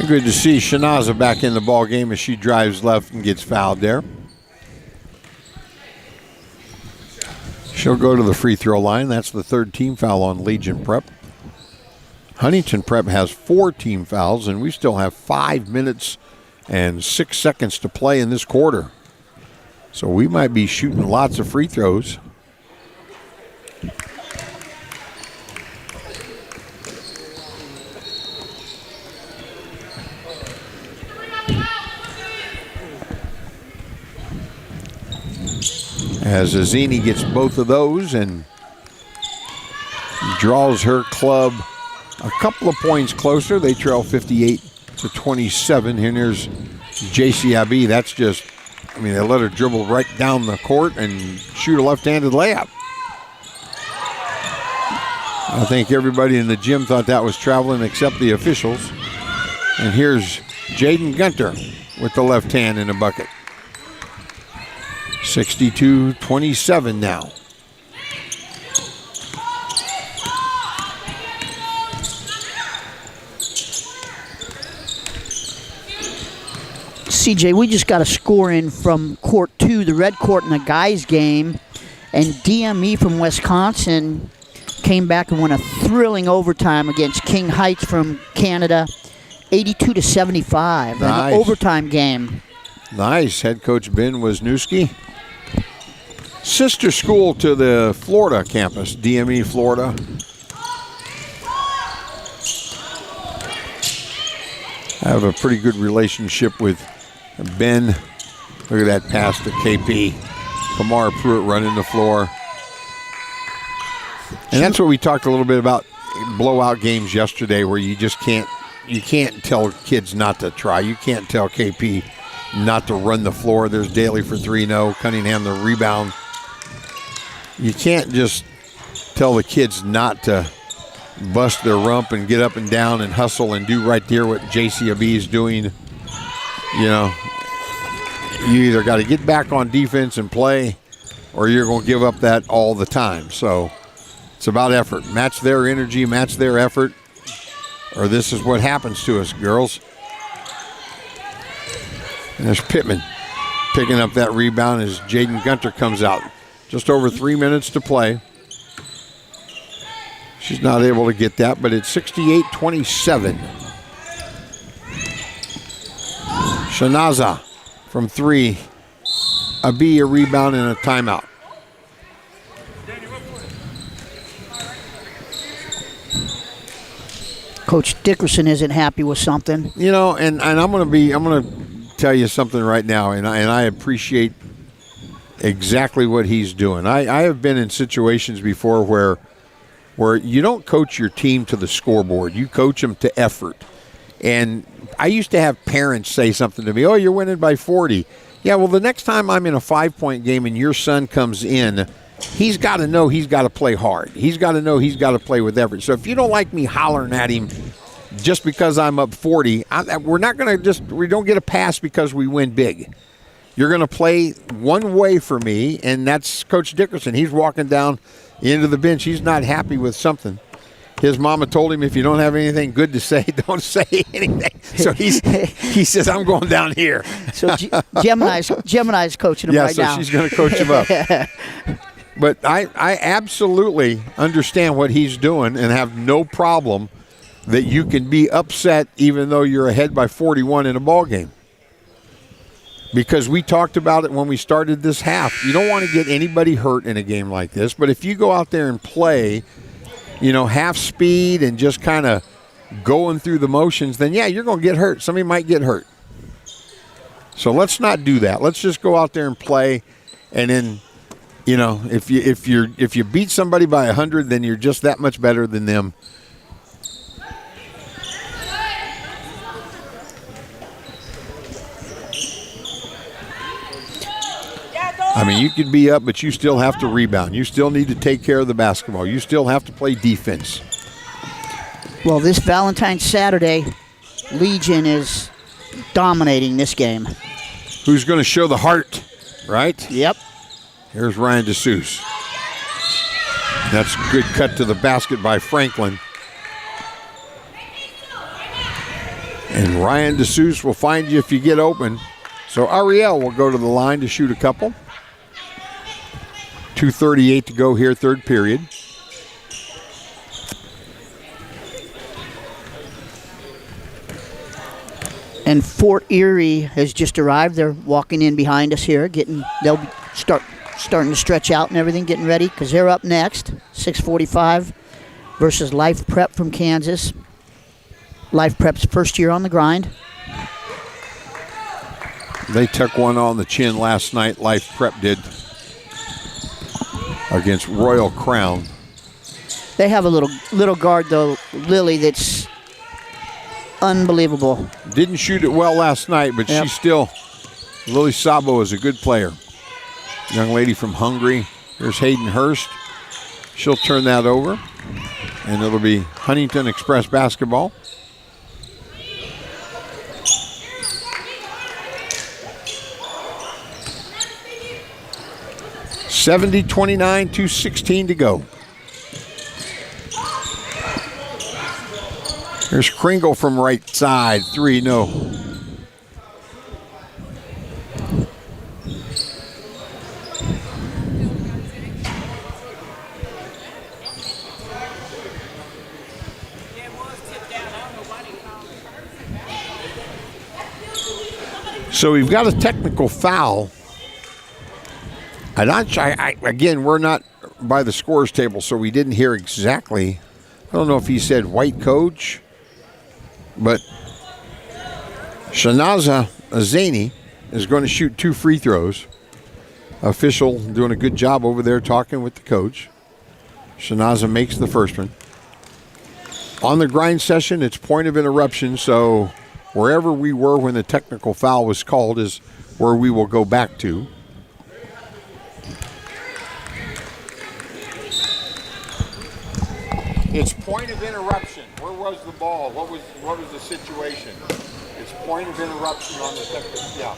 Good to see Shanaza back in the ball game as she drives left and gets fouled there. She'll go to the free throw line. That's the 3rd team foul on Legion Prep. Huntington Prep has 4 team fouls, and we still have 5 minutes and 6 seconds to play in this quarter. So we might be shooting lots of free throws. As Azzini gets both of those and draws her club a couple of points closer. They trail 58-27. Here's JCIB. That's just, I mean, they let her dribble right down the court and shoot a left-handed layup. I think everybody in the gym thought that was traveling except the officials. And here's Jaden Gunter with the left hand in the bucket. 62-27 now. CJ, we just got a score in from court 2, the red court in the guys game, and DME from Wisconsin came back and won a thrilling overtime against King Heights from Canada, 82-75, Nice. An overtime game. Nice. Head coach Ben Wisniewski. Sister school to the Florida campus, DME Florida. I have a pretty good relationship with Ben. Look at that pass to KP. Kamara Pruitt running the floor. And that's what we talked a little bit about blowout games yesterday, where you just can't tell kids not to try. You can't tell KP not to run the floor. There's Daly for 3-0. Cunningham the rebound. You can't just tell the kids not to bust their rump and get up and down and hustle and do right there what JCB is doing. You know, you either got to get back on defense and play, or you're going to give up that all the time. So it's about effort. Match their energy, match their effort, or this is what happens to us, girls. And there's Pittman picking up that rebound as Jaden Gunter comes out. Just over 3 minutes to play. She's not able to get that, but it's 68-27. Shanaza from 3. A rebound and a timeout. Coach Dickerson isn't happy with something. You know, and I'm gonna tell you something right now, and I appreciate exactly what he's doing. I have been in situations before where you don't coach your team to the scoreboard. You coach them to effort. And I used to have parents say something to me, oh, you're winning by 40. Yeah, well, the next time I'm in a 5-point game and your son comes in, he's got to know he's got to play hard. He's got to know he's got to play with effort. So if you don't like me hollering at him just because I'm up 40, we don't get a pass because we win big. You're going to play one way for me, and that's Coach Dickerson. He's walking down into the bench. He's not happy with something. His mama told him, if you don't have anything good to say, don't say anything. So he says, I'm going down here. So Gemini's coaching him right now. Yeah, so she's going to coach him up. But I absolutely understand what he's doing and have no problem that you can be upset even though you're ahead by 41 in a ball game. Because we talked about it when we started this half. You don't want to get anybody hurt in a game like this, but if you go out there and play, half speed and just kind of going through the motions, then yeah, you're going to get hurt. Somebody might get hurt. So let's not do that. Let's just go out there and play, and then, if you beat somebody by 100, then you're just that much better than them. I mean, you could be up, but you still have to rebound. You still need to take care of the basketball. You still have to play defense. Well, this Valentine's Saturday, Legion is dominating this game. Who's going to show the heart, right? Yep. Here's Ryan DeSuze. That's a good cut to the basket by Franklin. And Ryan DeSuze will find you if you get open. So Ariel will go to the line to shoot a couple. 2:38 to go here, third period. And Fort Erie has just arrived. They're walking in behind us here. They'll be starting to stretch out and everything, getting ready because they're up next. 6:45 versus Life Prep from Kansas. Life Prep's first year on the grind. They took one on the chin last night. Life Prep did against Royal Crown. They have a little guard though, Lily, that's unbelievable. Didn't shoot it well last night, but Yep. she's still. Lily Sabo is a good player. Young lady from Hungary. Here's Hayden Hurst. She'll turn that over, and it'll be Huntington Express basketball. $70-29, 2:16 to go. Here's Kringle from right side. 3, no. So we've got a technical foul. And again, we're not by the scores table, so we didn't hear exactly. I don't know if he said white coach, but Shanaza Azani is going to shoot 2 free throws. Official doing a good job over there talking with the coach. Shanaza makes the first one. On the grind session, it's point of interruption, so wherever we were when the technical foul was called is where we will go back to. It's point of interruption. Where was the ball? What was the situation? It's point of interruption on the technical. Yeah.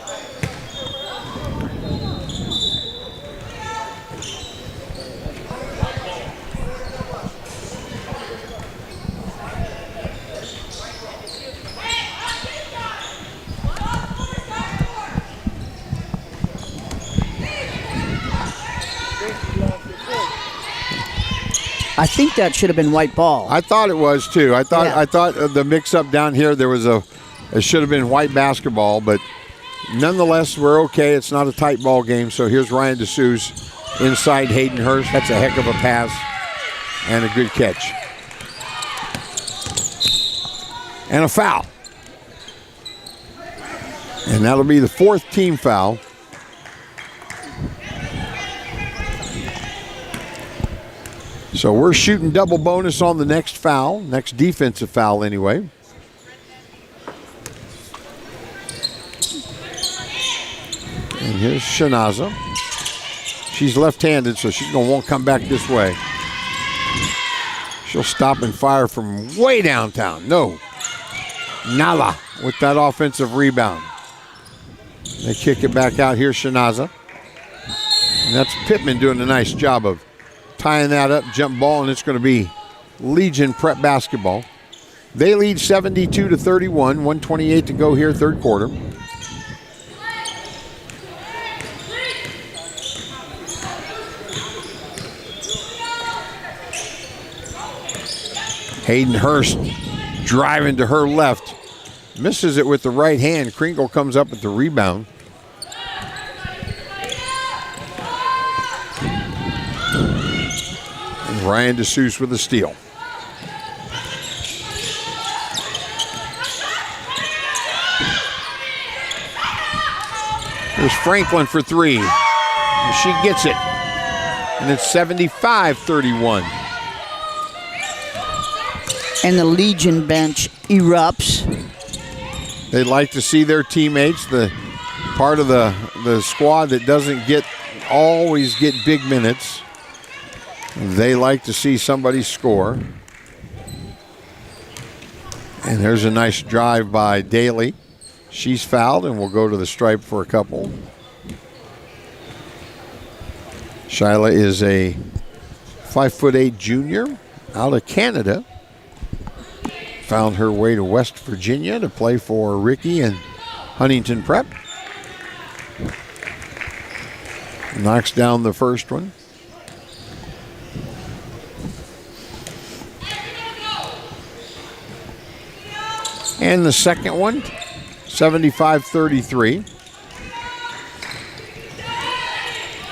I think that should have been white ball. I thought it was too. I thought the mix-up down here there was it should have been white basketball, but nonetheless we're okay. It's not a tight ball game. So here's Ryan DeSuze inside Hayden Hurst. That's a heck of a pass and a good catch. And a foul. And that'll be the 4th team foul. So we're shooting double bonus on the next foul, next defensive foul anyway. And here's Shanaza. She's left-handed, so she won't come back this way. She'll stop and fire from way downtown. No. Nala with that offensive rebound. They kick it back out. Here's Shanaza. And that's Pittman doing a nice job of tying that up, jump ball, and it's going to be Legion Prep basketball. They lead 72-31, 1:28 to go here, third quarter. Hayden Hurst Driving to her left. Misses it with the right hand. Kringle comes up with the rebound. And Ryan DeSuze with a steal. There's Franklin for three. And she gets it. And it's 75-31. And the Legion bench erupts. They like to see their teammates, the part of the squad that doesn't always get big minutes. They like to see somebody score. And there's a nice drive by Daly. She's fouled and will go to the stripe for a couple. Shyla is a 5'8" junior out of Canada. Found her way to West Virginia to play for Ricky and Huntington Prep. Knocks down the first one. And the second one, 75-33.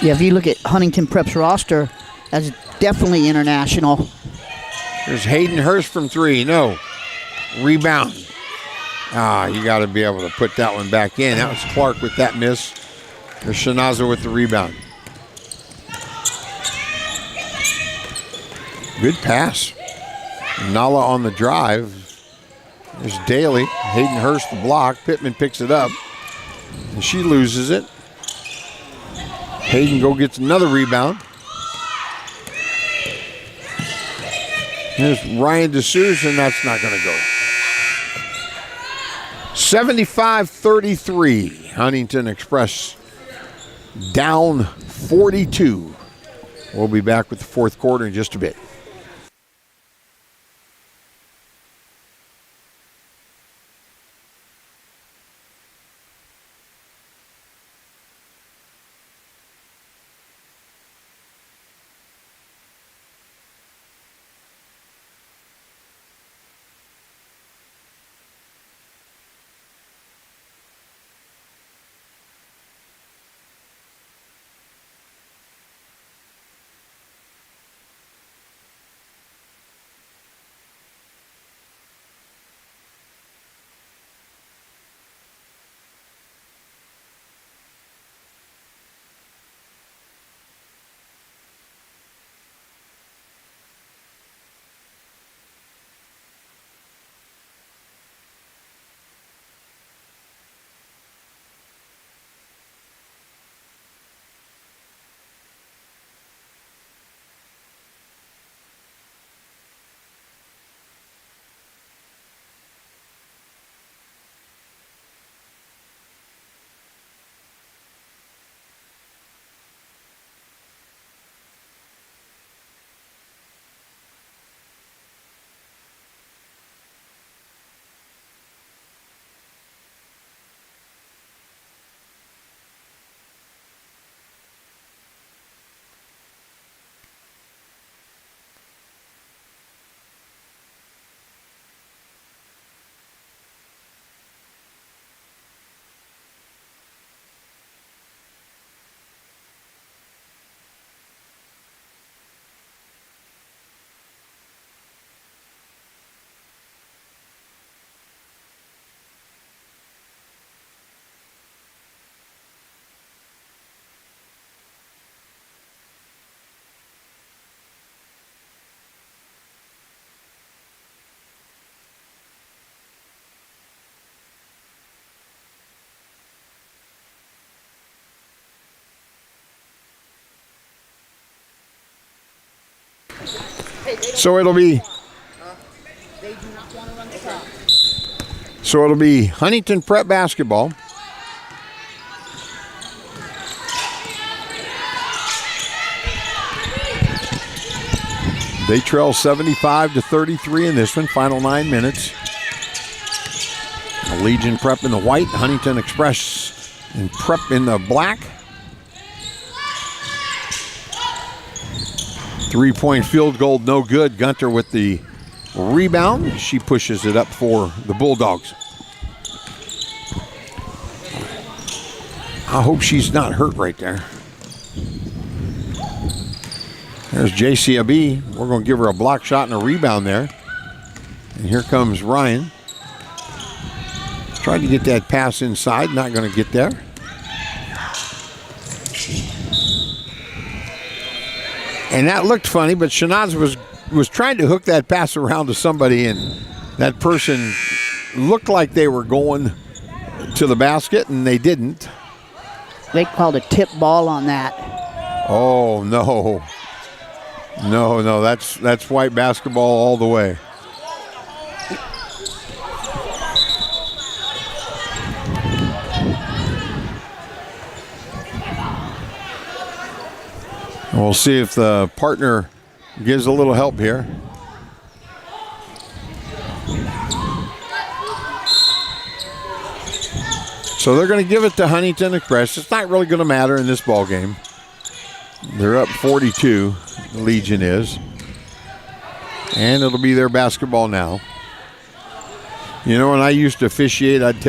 Yeah, if you look at Huntington Prep's roster, that's definitely international. There's Hayden Hurst from three. No. Rebound. You got to be able to put that one back in. That was Clark with that miss. There's Shinaza with the rebound. Good pass. Nala on the drive. There's Daly. Hayden Hurst the block. Pittman picks it up. And she loses it. Hayden gets another rebound. Here's Ryan DeSuze, and that's not going to go. 75-33. Huntington Express down 42. We'll be back with the fourth quarter in just a bit. So it'll be Huntington Prep basketball. They trail 75-33 in this one, final 9 minutes. Legion Prep in the white, Huntington Express and Prep in the black. 3-point field goal, no good. Gunter with the Rebound. She pushes it up for the Bulldogs. I hope she's not hurt right there. There's JCB. We're going to give her a block shot and a rebound there. And here comes Ryan. Tried to get that pass inside. Not going to get there. And that looked funny, but Shanaz was trying to hook that pass around to somebody, and that person looked like they were going to the basket, and they didn't. They called a tip ball on that. Oh, no. No, that's white basketball all the way. We'll see if the partner gives a little help here. So they're going to give it to Huntington Express. It's not really going to matter in this ball game. They're up 42, the Legion is. And it'll be their basketball now. You know, when I used to officiate, I'd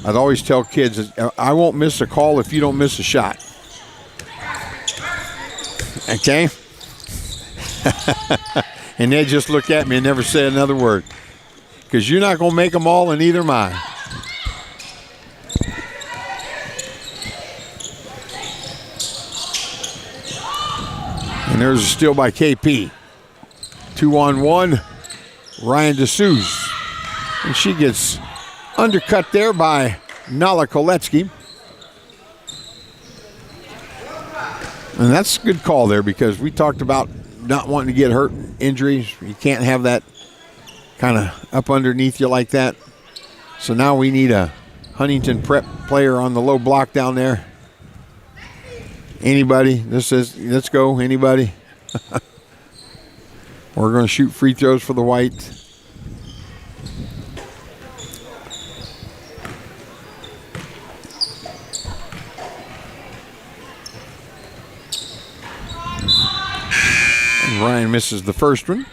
always tell kids, I won't miss a call if you don't miss a shot. Okay? And they just look at me and never say another word. Because you're not going to make them all, and neither am I. And there's a steal by KP. 2-on-1, Ryan DeSouza. And she gets undercut there by Nala Koletsky. And that's a good call there, because we talked about not wanting to get hurt, injuries. You can't have that kind of up underneath you like that. So now we need a Huntington Prep player on the low block down there. Anybody? This is, let's go, anybody? We're going to shoot free throws for the White. Ryan misses the first one.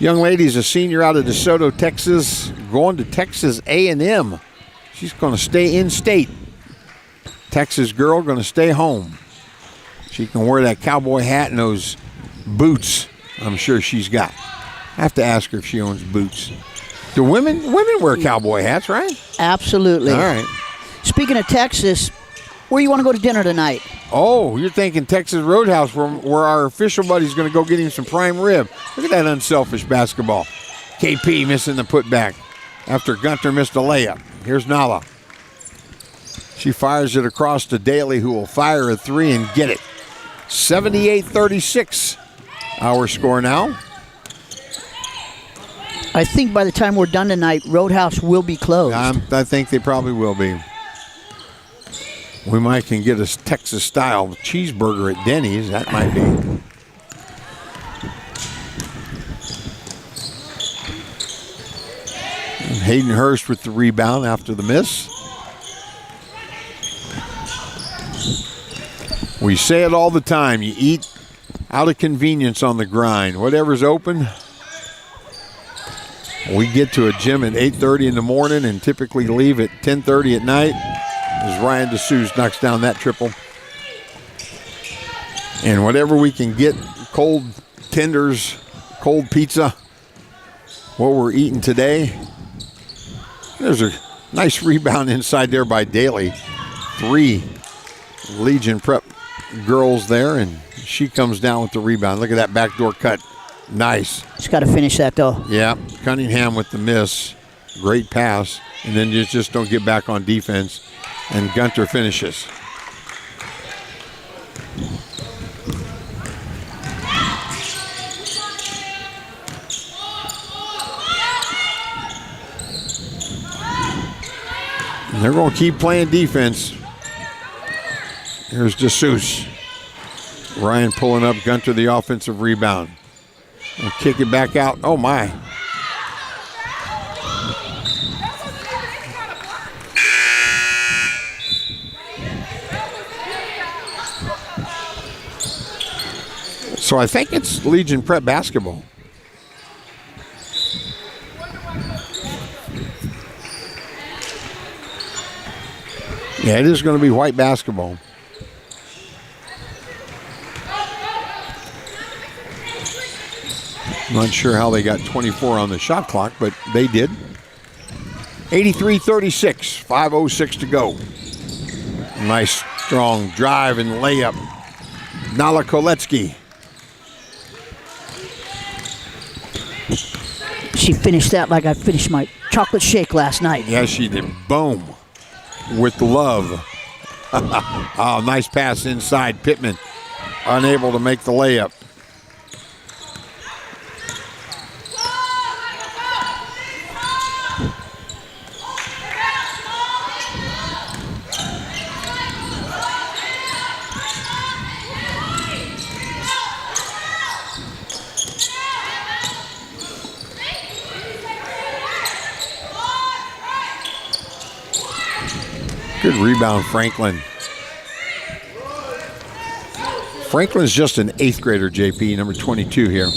Young lady's a senior out of DeSoto, Texas, going to Texas A&M. She's going to stay in state. Texas girl going to stay home. She can wear that cowboy hat and those boots I'm sure she's got. I have to ask her if she owns boots. Do women wear cowboy hats, right? Absolutely. All right. Speaking of Texas, where you want to go to dinner tonight? Oh, you're thinking Texas Roadhouse, where our official buddy's going to go get him some prime rib. Look at that unselfish basketball. KP missing the putback after Gunter missed a layup. Here's Nala. She fires it across to Daly, who will fire a three and get it. 78-36, our score now. I think by the time we're done tonight, Roadhouse will be closed. I think they probably will be. We might can get a Texas-style cheeseburger at Denny's. That might be. And Hayden Hurst with the rebound after the miss. We say it all the time. You eat out of convenience on the grind. Whatever's open. We get to a gym at 8:30 in the morning and typically leave at 10:30 at night. As Ryan DeSouza knocks down that triple. And whatever we can get, cold tenders, cold pizza, what we're eating today. There's a nice rebound inside there by Daly. 3 Legion Prep girls there, and she comes down with the rebound. Look at that backdoor cut. Nice. She's got to finish that, though. Yeah, Cunningham with the miss. Great pass. And then just don't get back on defense. And Gunter finishes. And they're going to keep playing defense. Here's DeSouza. Ryan pulling up Gunter, the offensive rebound. And kick it back out. Oh, my. So I think it's Legion Prep basketball. Yeah, it is going to be white basketball. I'm not sure how they got 24 on the shot clock, but they did. 83-36, 5:06 to go. Nice strong drive and layup. Nala Koletsky. She finished that like I finished my chocolate shake last night. Yes, she did. Boom. With love. Oh, nice pass inside. Pittman unable to make the layup. Good rebound, Franklin. Franklin's just an 8th grader, JP, number 22 here.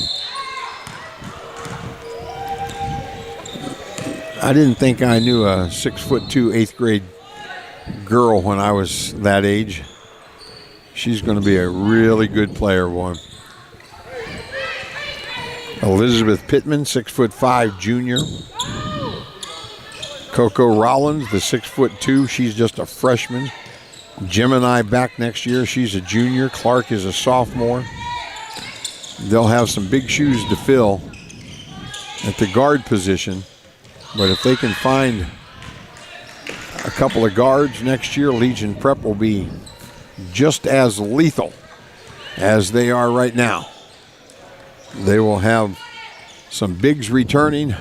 I didn't think I knew a 6'2", 8th grade girl when I was that age. She's going to be a really good player, boy. Elizabeth Pittman, 6'5", junior. Coco Rollins, the 6'2", she's just a freshman. Gemini back next year, she's a junior. Clark is a sophomore. They'll have some big shoes to fill at the guard position, but if they can find a couple of guards next year, Legion Prep will be just as lethal as they are right now. They will have some bigs returning.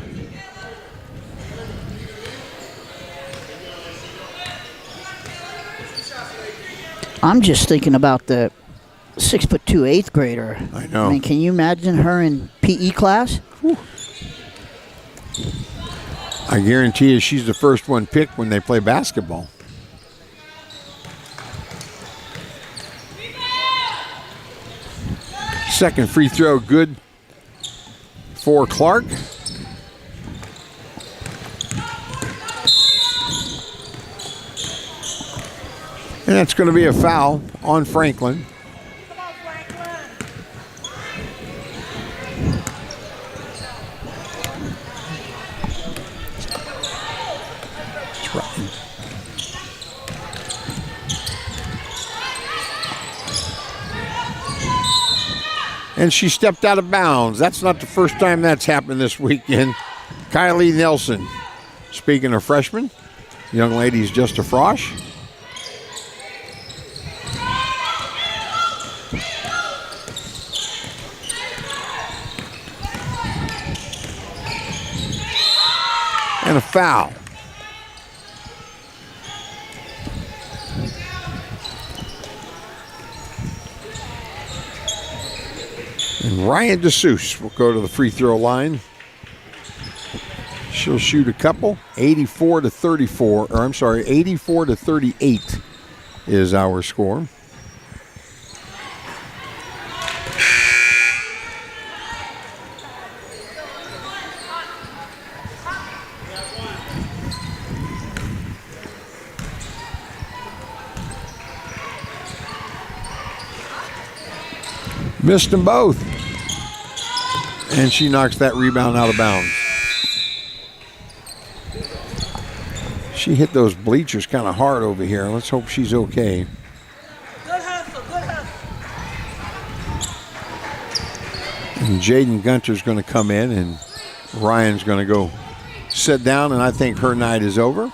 I'm just thinking about the 6'2", 8th grader. I know. I mean, can you imagine her in PE class? Whew. I guarantee you she's the first one picked when they play basketball. Second free throw good for Clark. And that's going to be a foul on Franklin. Come on, Franklin. That's right. And she stepped out of bounds. That's not the first time that's happened this weekend. Kylie Nelson. Speaking of freshmen, young lady's just a frosh. And a foul. And Ryan DeSuze will go to the free throw line. She'll shoot a couple. 84 to 38 is our score. Missed them both. And she knocks that rebound out of bounds. She hit those bleachers kind of hard over here. Let's hope she's okay. Good hustle, good hustle. And Jaden Gunter's going to come in, and Ryan's going to go sit down, and I think her night is over.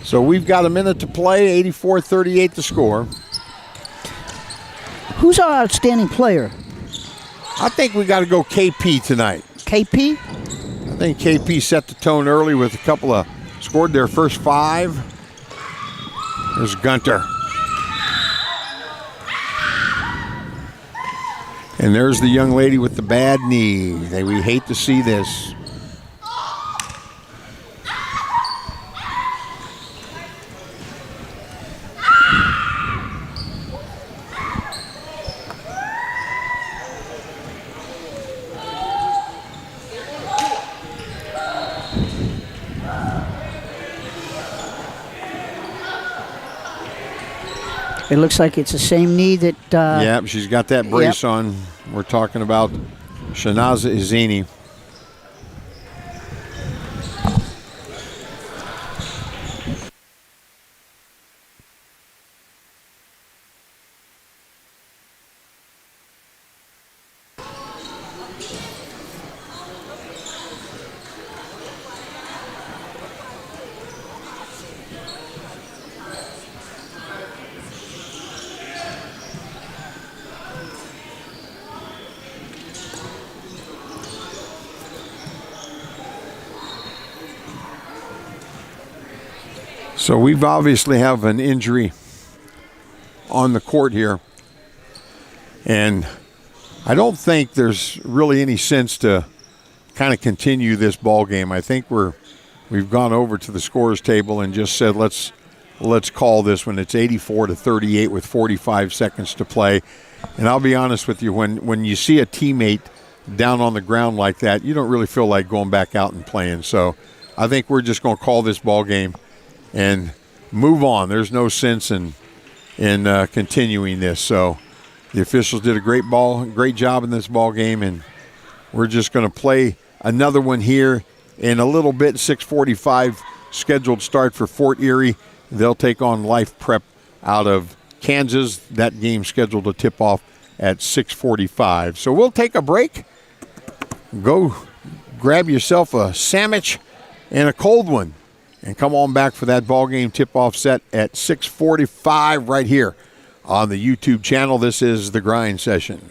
So we've got a minute to play, 84-38 the score. Who's our outstanding player? I think we got to go KP tonight. KP? I think KP set the tone early with a couple of, scored their first 5. There's Gunter. And there's the young lady with the bad knee. We hate to see this. It looks like it's the same knee that. Yeah, she's got that brace on. We're talking about Shanaza Izini. So we've obviously have an injury on the court here. And I don't think there's really any sense to kind of continue this ball game. I think we've gone over to the scores table and just said let's call this when it's 84-38 with 45 seconds to play. And I'll be honest with you, when you see a teammate down on the ground like that, you don't really feel like going back out and playing. So I think we're just going to call this ball game and move on. There's no sense in continuing this. So the officials did a great job in this ball game, and we're just going to play another one here in a little bit. 6:45 scheduled start for Fort Erie. They'll take on Life Prep out of Kansas. That game scheduled to tip off at 6:45. So we'll take a break. Go grab yourself a sandwich and a cold one, and come on back for that ball game tip-off set at 6:45 right here on the YouTube channel. This is The Grind Session.